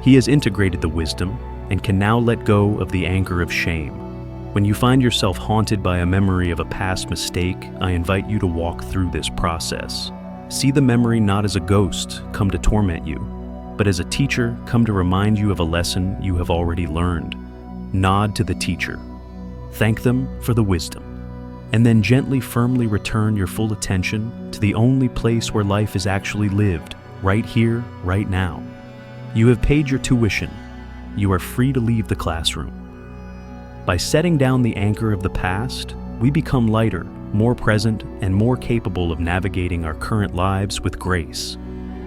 He has integrated the wisdom and can now let go of the anchor of shame. When you find yourself haunted by a memory of a past mistake, I invite you to walk through this process. See the memory not as a ghost come to torment you, but as a teacher come to remind you of a lesson you have already learned. Nod to the teacher. Thank them for the wisdom. And then gently, firmly return your full attention to the only place where life is actually lived, right here, right now. You have paid your tuition. You are free to leave the classroom. By setting down the anchor of the past, we become lighter, more present, and more capable of navigating our current lives with grace.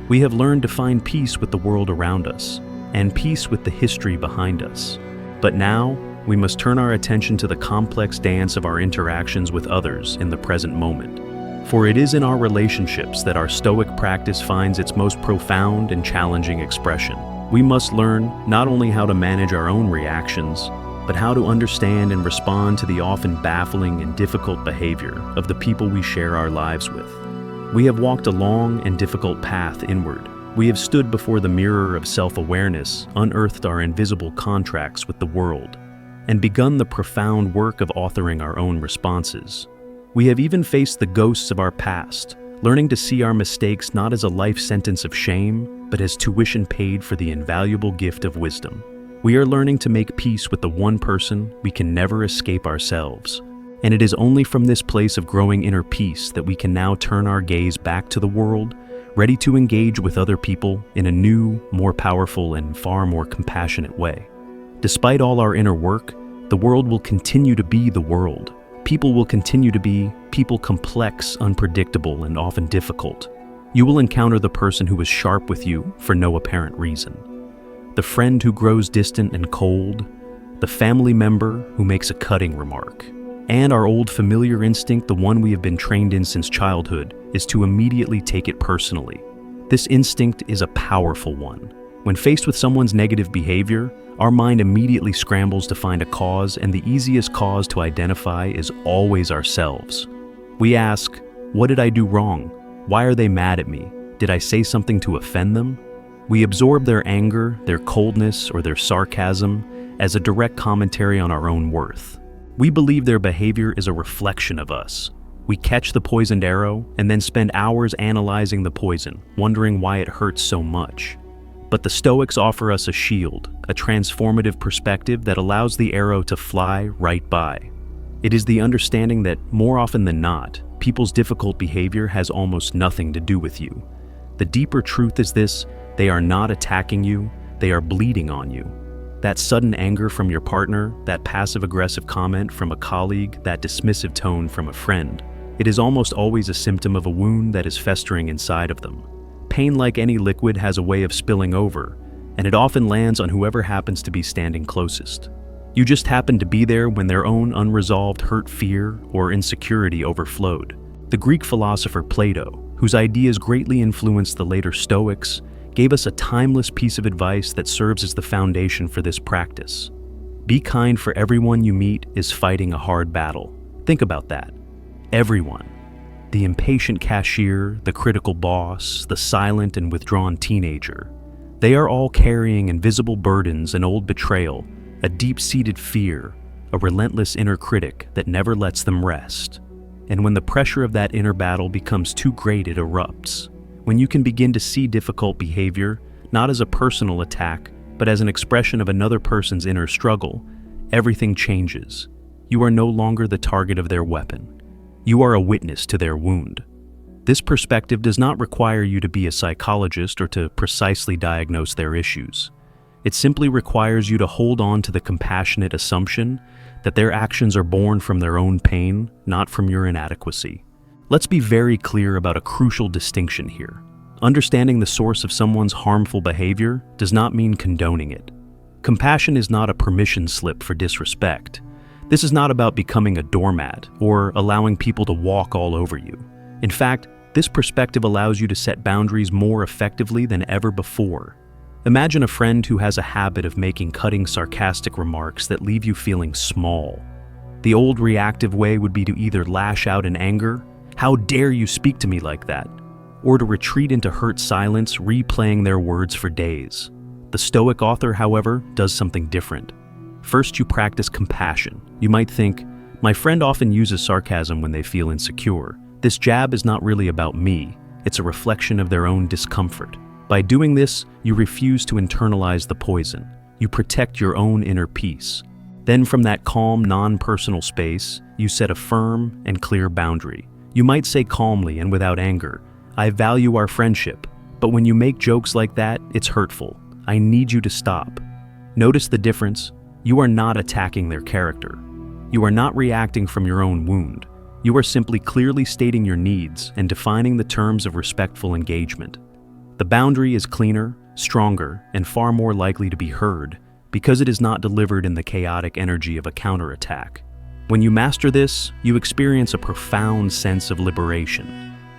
We have learned to find peace with the world around us, and peace with the history behind us. But now, we must turn our attention to the complex dance of our interactions with others in the present moment. For it is in our relationships that our Stoic practice finds its most profound and challenging expression. We must learn not only how to manage our own reactions, but how to understand and respond to the often baffling and difficult behavior of the people we share our lives with. We have walked a long and difficult path inward. We have stood before the mirror of self-awareness, unearthed our invisible contracts with the world, and begun the profound work of authoring our own responses. We have even faced the ghosts of our past, learning to see our mistakes not as a life sentence of shame, but as tuition paid for the invaluable gift of wisdom. We are learning to make peace with the one person we can never escape ourselves. And it is only from this place of growing inner peace that we can now turn our gaze back to the world, ready to engage with other people in a new, more powerful, and far more compassionate way. Despite all our inner work, the world will continue to be the world. People will continue to be people, complex, unpredictable, and often difficult. You will encounter the person who is sharp with you for no apparent reason, the friend who grows distant and cold, the family member who makes a cutting remark. And our old familiar instinct, the one we have been trained in since childhood, is to immediately take it personally. This instinct is a powerful one. When faced with someone's negative behavior, our mind immediately scrambles to find a cause, and the easiest cause to identify is always ourselves. We ask, what did I do wrong? Why are they mad at me? Did I say something to offend them? We absorb their anger, their coldness, or their sarcasm as a direct commentary on our own worth. We believe their behavior is a reflection of us. We catch the poisoned arrow and then spend hours analyzing the poison, wondering why it hurts so much. But the Stoics offer us a shield, a transformative perspective that allows the arrow to fly right by. It is the understanding that, more often than not, people's difficult behavior has almost nothing to do with you. The deeper truth is this: they are not attacking you, they are bleeding on you. That sudden anger from your partner, that passive-aggressive comment from a colleague, that dismissive tone from a friend, it is almost always a symptom of a wound that is festering inside of them. Pain, like any liquid, has a way of spilling over, and it often lands on whoever happens to be standing closest. You just happened to be there when their own unresolved hurt, fear, or insecurity overflowed. The Greek philosopher Plato, whose ideas greatly influenced the later Stoics, gave us a timeless piece of advice that serves as the foundation for this practice. Be kind, for everyone you meet is fighting a hard battle. Think about that. Everyone. The impatient cashier, the critical boss, the silent and withdrawn teenager. They are all carrying invisible burdens, an old betrayal, a deep-seated fear, a relentless inner critic that never lets them rest. And when the pressure of that inner battle becomes too great, it erupts. When you can begin to see difficult behavior, not as a personal attack, but as an expression of another person's inner struggle, everything changes. You are no longer the target of their weapon. You are a witness to their wound. This perspective does not require you to be a psychologist or to precisely diagnose their issues. It simply requires you to hold on to the compassionate assumption that their actions are born from their own pain, not from your inadequacy. Let's be very clear about a crucial distinction here. Understanding the source of someone's harmful behavior does not mean condoning it. Compassion is not a permission slip for disrespect. This is not about becoming a doormat or allowing people to walk all over you. In fact, this perspective allows you to set boundaries more effectively than ever before. Imagine a friend who has a habit of making cutting, sarcastic remarks that leave you feeling small. The old reactive way would be to either lash out in anger, "How dare you speak to me like that?" or to retreat into hurt silence, replaying their words for days. The Stoic author, however, does something different. First, you practice compassion. You might think, "My friend often uses sarcasm when they feel insecure. This jab is not really about me. It's a reflection of their own discomfort." By doing this, you refuse to internalize the poison. You protect your own inner peace. Then from that calm, non-personal space, you set a firm and clear boundary. You might say calmly and without anger, "I value our friendship, but when you make jokes like that, it's hurtful. I need you to stop." Notice the difference. You are not attacking their character. You are not reacting from your own wound. You are simply clearly stating your needs and defining the terms of respectful engagement. The boundary is cleaner, stronger, and far more likely to be heard because it is not delivered in the chaotic energy of a counterattack. When you master this, you experience a profound sense of liberation.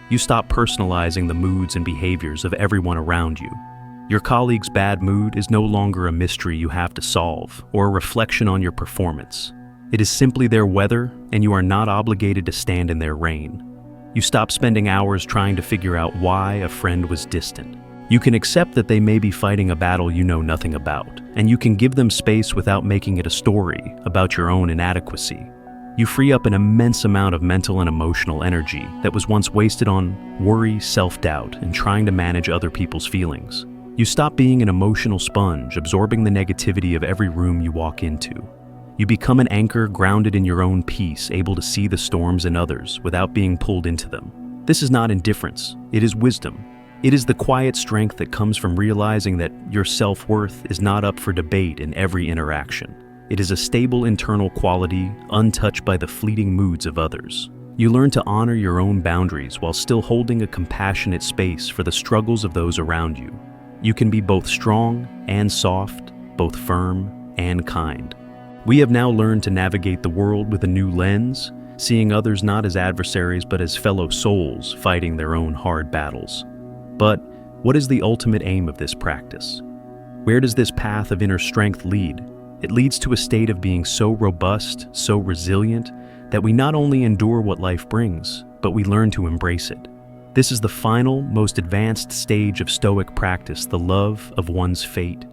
You stop personalizing the moods and behaviors of everyone around you. Your colleague's bad mood is no longer a mystery you have to solve or a reflection on your performance. It is simply their weather, and you are not obligated to stand in their rain. You stop spending hours trying to figure out why a friend was distant. You can accept that they may be fighting a battle you know nothing about, and you can give them space without making it a story about your own inadequacy. You free up an immense amount of mental and emotional energy that was once wasted on worry, self-doubt, and trying to manage other people's feelings. You stop being an emotional sponge, absorbing the negativity of every room you walk into. You become an anchor grounded in your own peace, able to see the storms in others without being pulled into them. This is not indifference, it is wisdom. It is the quiet strength that comes from realizing that your self-worth is not up for debate in every interaction. It is a stable internal quality, untouched by the fleeting moods of others. You learn to honor your own boundaries while still holding a compassionate space for the struggles of those around you. You can be both strong and soft, both firm and kind. We have now learned to navigate the world with a new lens, seeing others not as adversaries but as fellow souls fighting their own hard battles. But what is the ultimate aim of this practice? Where does this path of inner strength lead? It leads to a state of being so robust, so resilient, that we not only endure what life brings, but we learn to embrace it. This is the final, most advanced stage of Stoic practice, the love of one's fate.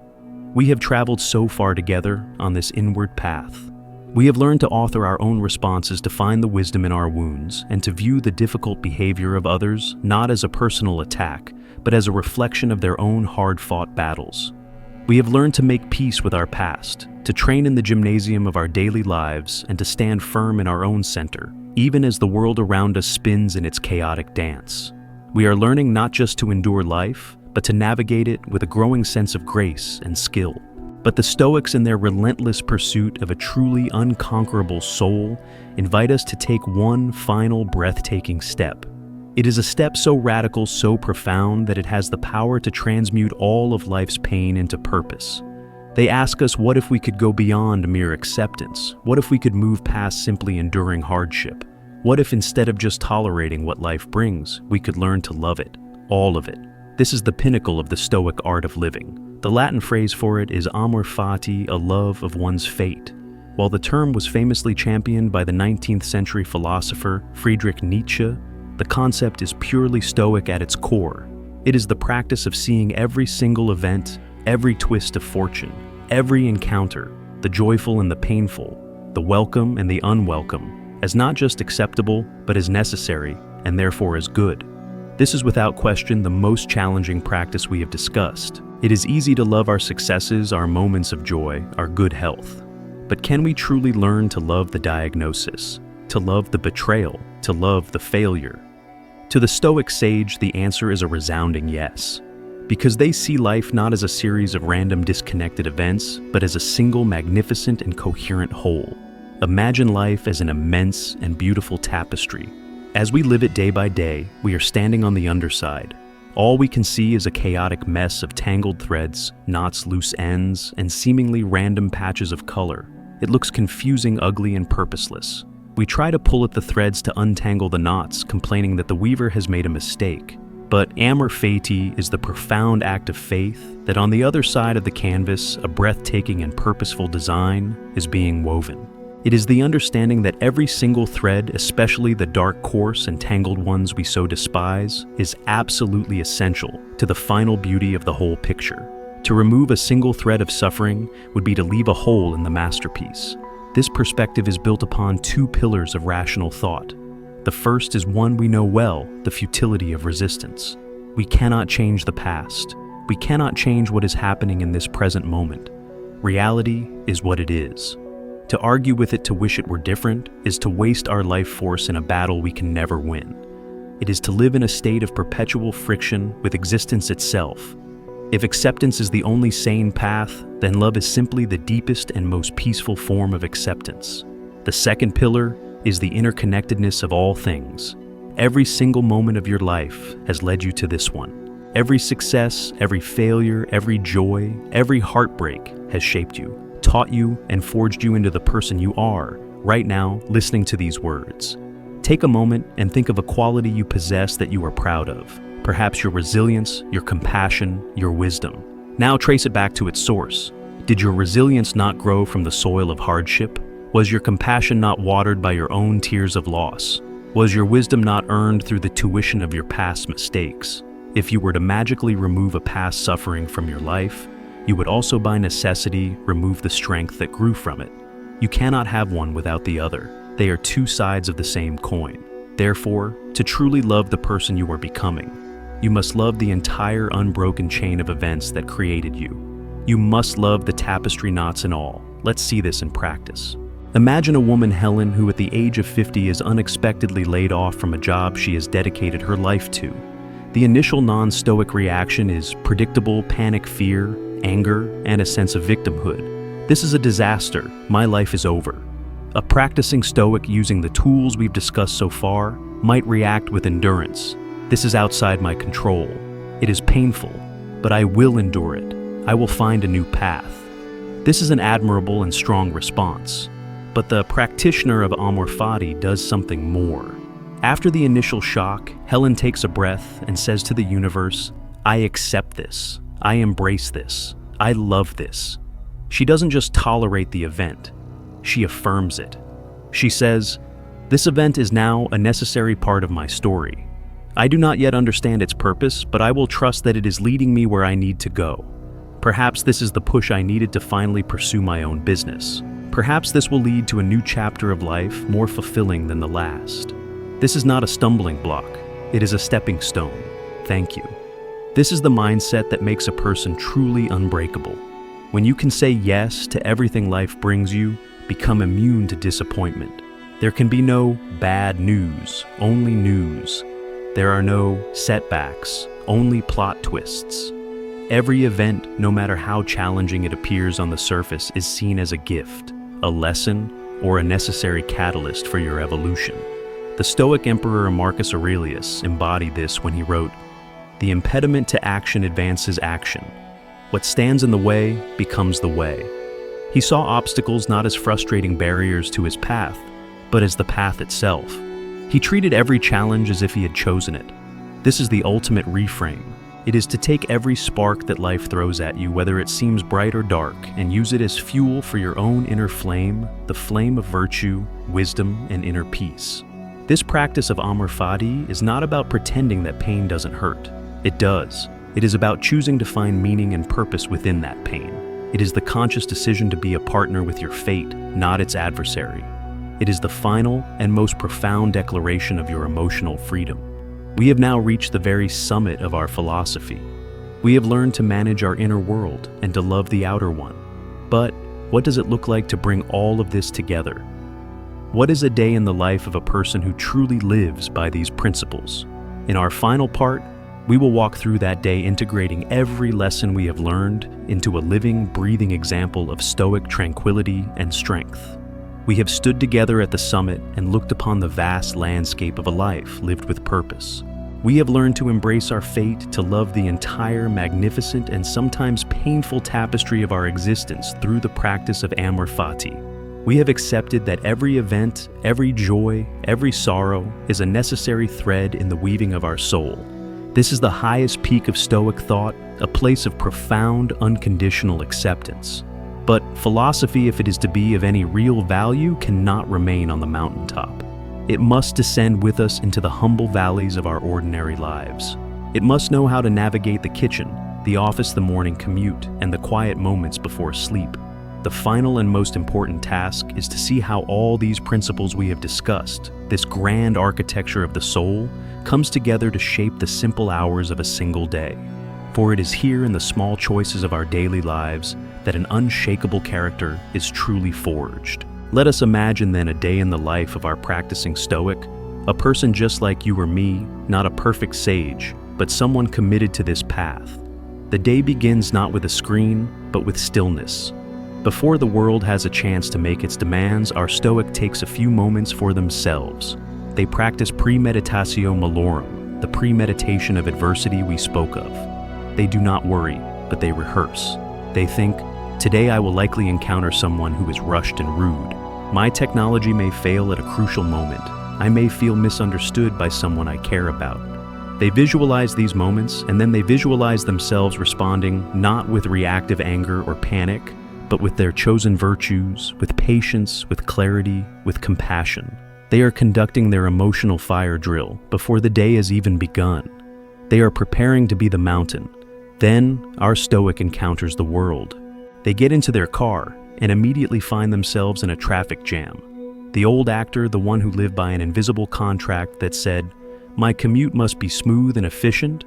We have traveled so far together on this inward path. We have learned to author our own responses, to find the wisdom in our wounds, and to view the difficult behavior of others not as a personal attack, but as a reflection of their own hard-fought battles. We have learned to make peace with our past, to train in the gymnasium of our daily lives, and to stand firm in our own center, even as the world around us spins in its chaotic dance. We are learning not just to endure life, but to navigate it with a growing sense of grace and skill. But the Stoics, in their relentless pursuit of a truly unconquerable soul, invite us to take one final breathtaking step. It is a step so radical, so profound, that it has the power to transmute all of life's pain into purpose. They ask us, what if we could go beyond mere acceptance? What if we could move past simply enduring hardship? What if instead of just tolerating what life brings, we could learn to love it, all of it? This is the pinnacle of the Stoic art of living. The Latin phrase for it is amor fati, a love of one's fate. While the term was famously championed by the 19th century philosopher Friedrich Nietzsche, the concept is purely Stoic at its core. It is the practice of seeing every single event, every twist of fortune, every encounter, the joyful and the painful, the welcome and the unwelcome, as not just acceptable, but as necessary, and therefore as good. This is without question the most challenging practice we have discussed. It is easy to love our successes, our moments of joy, our good health. But can we truly learn to love the diagnosis, to love the betrayal, to love the failure? To the Stoic sage, the answer is a resounding yes, because they see life not as a series of random disconnected events, but as a single magnificent and coherent whole. Imagine life as an immense and beautiful tapestry. As we live it day by day, we are standing on the underside. All we can see is a chaotic mess of tangled threads, knots, loose ends, and seemingly random patches of color. It looks confusing, ugly, and purposeless. We try to pull at the threads to untangle the knots, complaining that the weaver has made a mistake. But amor fati is the profound act of faith that on the other side of the canvas, a breathtaking and purposeful design is being woven. It is the understanding that every single thread, especially the dark, coarse, and tangled ones we so despise, is absolutely essential to the final beauty of the whole picture. To remove a single thread of suffering would be to leave a hole in the masterpiece. This perspective is built upon two pillars of rational thought. The first is one we know well, the futility of resistance. We cannot change the past. We cannot change what is happening in this present moment. Reality is what it is. To argue with it to wish it were different is to waste our life force in a battle we can never win. It is to live in a state of perpetual friction with existence itself. If acceptance is the only sane path, then love is simply the deepest and most peaceful form of acceptance. The second pillar is the interconnectedness of all things. Every single moment of your life has led you to this one. Every success, every failure, every joy, every heartbreak has shaped you, taught you, and forged you into the person you are, right now, listening to these words. Take a moment and think of a quality you possess that you are proud of. Perhaps your resilience, your compassion, your wisdom. Now trace it back to its source. Did your resilience not grow from the soil of hardship? Was your compassion not watered by your own tears of loss? Was your wisdom not earned through the tuition of your past mistakes? If you were to magically remove a past suffering from your life, you would also by necessity remove the strength that grew from it. You cannot have one without the other. They are two sides of the same coin. Therefore, to truly love the person you are becoming, you must love the entire unbroken chain of events that created you. You must love the tapestry knots and all. Let's see this in practice. Imagine a woman, Helen, who at the age of 50 is unexpectedly laid off from a job she has dedicated her life to. The initial non-Stoic reaction is predictable panic, fear, anger, and a sense of victimhood. This is a disaster. My life is over. A practicing Stoic using the tools we've discussed so far might react with endurance. This is outside my control. It is painful, but I will endure it. I will find a new path. This is an admirable and strong response. But the practitioner of amor fati does something more. After the initial shock, Helen takes a breath and says to the universe, I accept this. I embrace this. I love this. She doesn't just tolerate the event. She affirms it. She says, this event is now a necessary part of my story. I do not yet understand its purpose, but I will trust that it is leading me where I need to go. Perhaps this is the push I needed to finally pursue my own business. Perhaps this will lead to a new chapter of life more fulfilling than the last. This is not a stumbling block. It is a stepping stone. Thank you. This is the mindset that makes a person truly unbreakable. When you can say yes to everything life brings you, become immune to disappointment. There can be no bad news, only news. There are no setbacks, only plot twists. Every event, no matter how challenging it appears on the surface, is seen as a gift, a lesson, or a necessary catalyst for your evolution. The Stoic Emperor Marcus Aurelius embodied this when he wrote, "The impediment to action advances action. What stands in the way becomes the way." He saw obstacles not as frustrating barriers to his path, but as the path itself. He treated every challenge as if he had chosen it. This is the ultimate reframe. It is to take every spark that life throws at you, whether it seems bright or dark, and use it as fuel for your own inner flame, the flame of virtue, wisdom, and inner peace. This practice of amor fati is not about pretending that pain doesn't hurt. It does. It is about choosing to find meaning and purpose within that pain. It is the conscious decision to be a partner with your fate, not its adversary. It is the final and most profound declaration of your emotional freedom. We have now reached the very summit of our philosophy. We have learned to manage our inner world and to love the outer one. But what does it look like to bring all of this together? What is a day in the life of a person who truly lives by these principles? In our final part, we will walk through that day, integrating every lesson we have learned into a living, breathing example of Stoic tranquility and strength. We have stood together at the summit and looked upon the vast landscape of a life lived with purpose. We have learned to embrace our fate, to love the entire magnificent and sometimes painful tapestry of our existence through the practice of amor fati. We have accepted that every event, every joy, every sorrow is a necessary thread in the weaving of our soul. This is the highest peak of Stoic thought, a place of profound, unconditional acceptance. But philosophy, if it is to be of any real value, cannot remain on the mountaintop. It must descend with us into the humble valleys of our ordinary lives. It must know how to navigate the kitchen, the office, the morning commute, and the quiet moments before sleep. The final and most important task is to see how all these principles we have discussed, this grand architecture of the soul, comes together to shape the simple hours of a single day. For it is here in the small choices of our daily lives that an unshakable character is truly forged. Let us imagine then a day in the life of our practicing Stoic, a person just like you or me, not a perfect sage, but someone committed to this path. The day begins not with a screen, but with stillness. Before the world has a chance to make its demands, our Stoic takes a few moments for themselves. They practice premeditatio malorum, the premeditation of adversity we spoke of. They do not worry, but they rehearse. They think, today I will likely encounter someone who is rushed and rude. My technology may fail at a crucial moment. I may feel misunderstood by someone I care about. They visualize these moments, and then they visualize themselves responding not with reactive anger or panic, but with their chosen virtues, with patience, with clarity, with compassion. They are conducting their emotional fire drill before the day has even begun. They are preparing to be the mountain. Then, our Stoic encounters the world. They get into their car and immediately find themselves in a traffic jam. The old actor, the one who lived by an invisible contract that said, "My commute must be smooth and efficient,"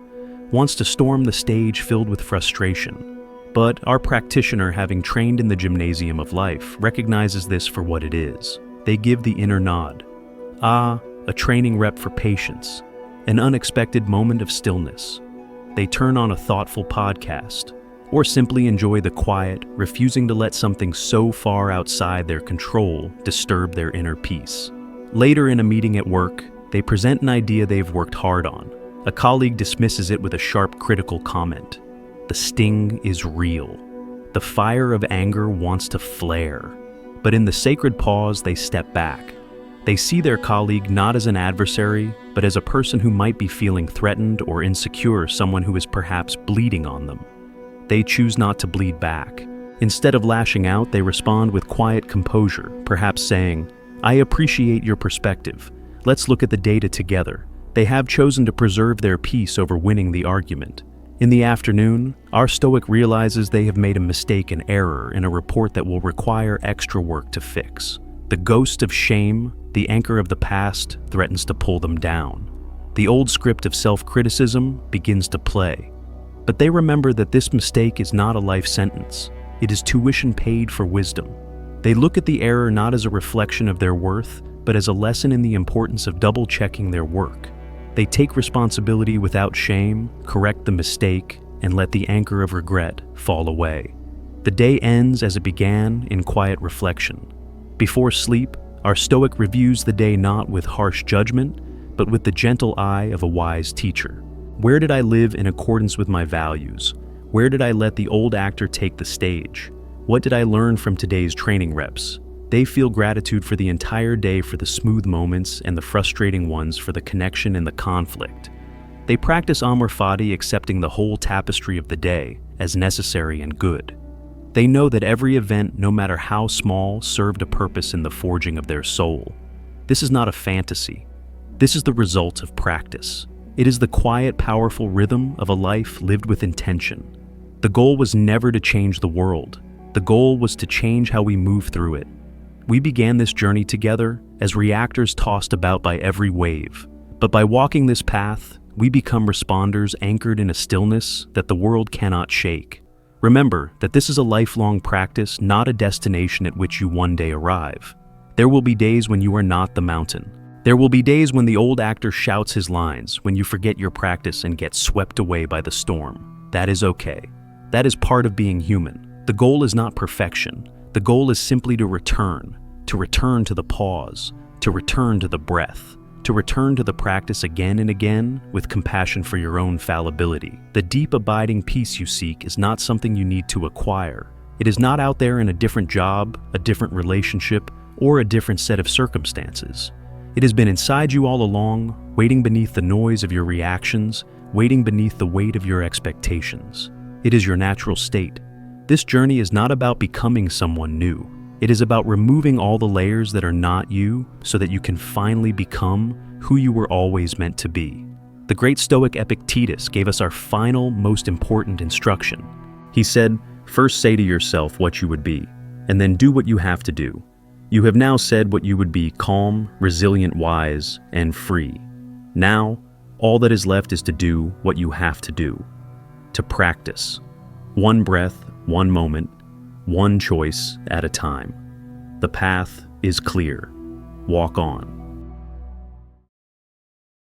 wants to storm the stage filled with frustration. But our practitioner, having trained in the gymnasium of life, recognizes this for what it is. They give the inner nod. A training rep for patience, an unexpected moment of stillness. They turn on a thoughtful podcast, or simply enjoy the quiet, refusing to let something so far outside their control disturb their inner peace. Later in a meeting at work, they present an idea they've worked hard on. A colleague dismisses it with a sharp critical comment. The sting is real. The fire of anger wants to flare. But in the sacred pause, they step back. They see their colleague not as an adversary, but as a person who might be feeling threatened or insecure, someone who is perhaps bleeding on them. They choose not to bleed back. Instead of lashing out, they respond with quiet composure, perhaps saying, "I appreciate your perspective. Let's look at the data together." They have chosen to preserve their peace over winning the argument. In the afternoon, our Stoic realizes they have made a mistake, an error in a report that will require extra work to fix. The ghost of shame, the anchor of the past, threatens to pull them down. The old script of self-criticism begins to play. But they remember that this mistake is not a life sentence. It is tuition paid for wisdom. They look at the error not as a reflection of their worth, but as a lesson in the importance of double-checking their work. They take responsibility without shame, correct the mistake, and let the anchor of regret fall away. The day ends as it began, in quiet reflection. Before sleep, our Stoic reviews the day not with harsh judgment, but with the gentle eye of a wise teacher. Where did I live in accordance with my values? Where did I let the old actor take the stage? What did I learn from today's training reps? They feel gratitude for the entire day, for the smooth moments and the frustrating ones, for the connection and the conflict. They practice amor fati, accepting the whole tapestry of the day as necessary and good. They know that every event, no matter how small, served a purpose in the forging of their soul. This is not a fantasy. This is the result of practice. It is the quiet, powerful rhythm of a life lived with intention. The goal was never to change the world. The goal was to change how we move through it. We began this journey together as reactors tossed about by every wave. But by walking this path, we become responders anchored in a stillness that the world cannot shake. Remember that this is a lifelong practice, not a destination at which you one day arrive. There will be days when you are not the mountain. There will be days when the old actor shouts his lines, when you forget your practice and get swept away by the storm. That is okay. That is part of being human. The goal is not perfection. The goal is simply to return to the pause, to return to the breath, to return to the practice again and again with compassion for your own fallibility. The deep abiding peace you seek is not something you need to acquire. It is not out there in a different job, a different relationship, or a different set of circumstances. It has been inside you all along, waiting beneath the noise of your reactions, waiting beneath the weight of your expectations. It is your natural state. This journey is not about becoming someone new. It is about removing all the layers that are not you so that you can finally become who you were always meant to be. The great Stoic Epictetus gave us our final, most important instruction. He said, "First say to yourself what you would be, and then do what you have to do. You have now said what you would be: calm, resilient, wise, and free. Now, all that is left is to do what you have to do. To practice. One breath, one moment, one choice at a time. The path is clear. Walk on."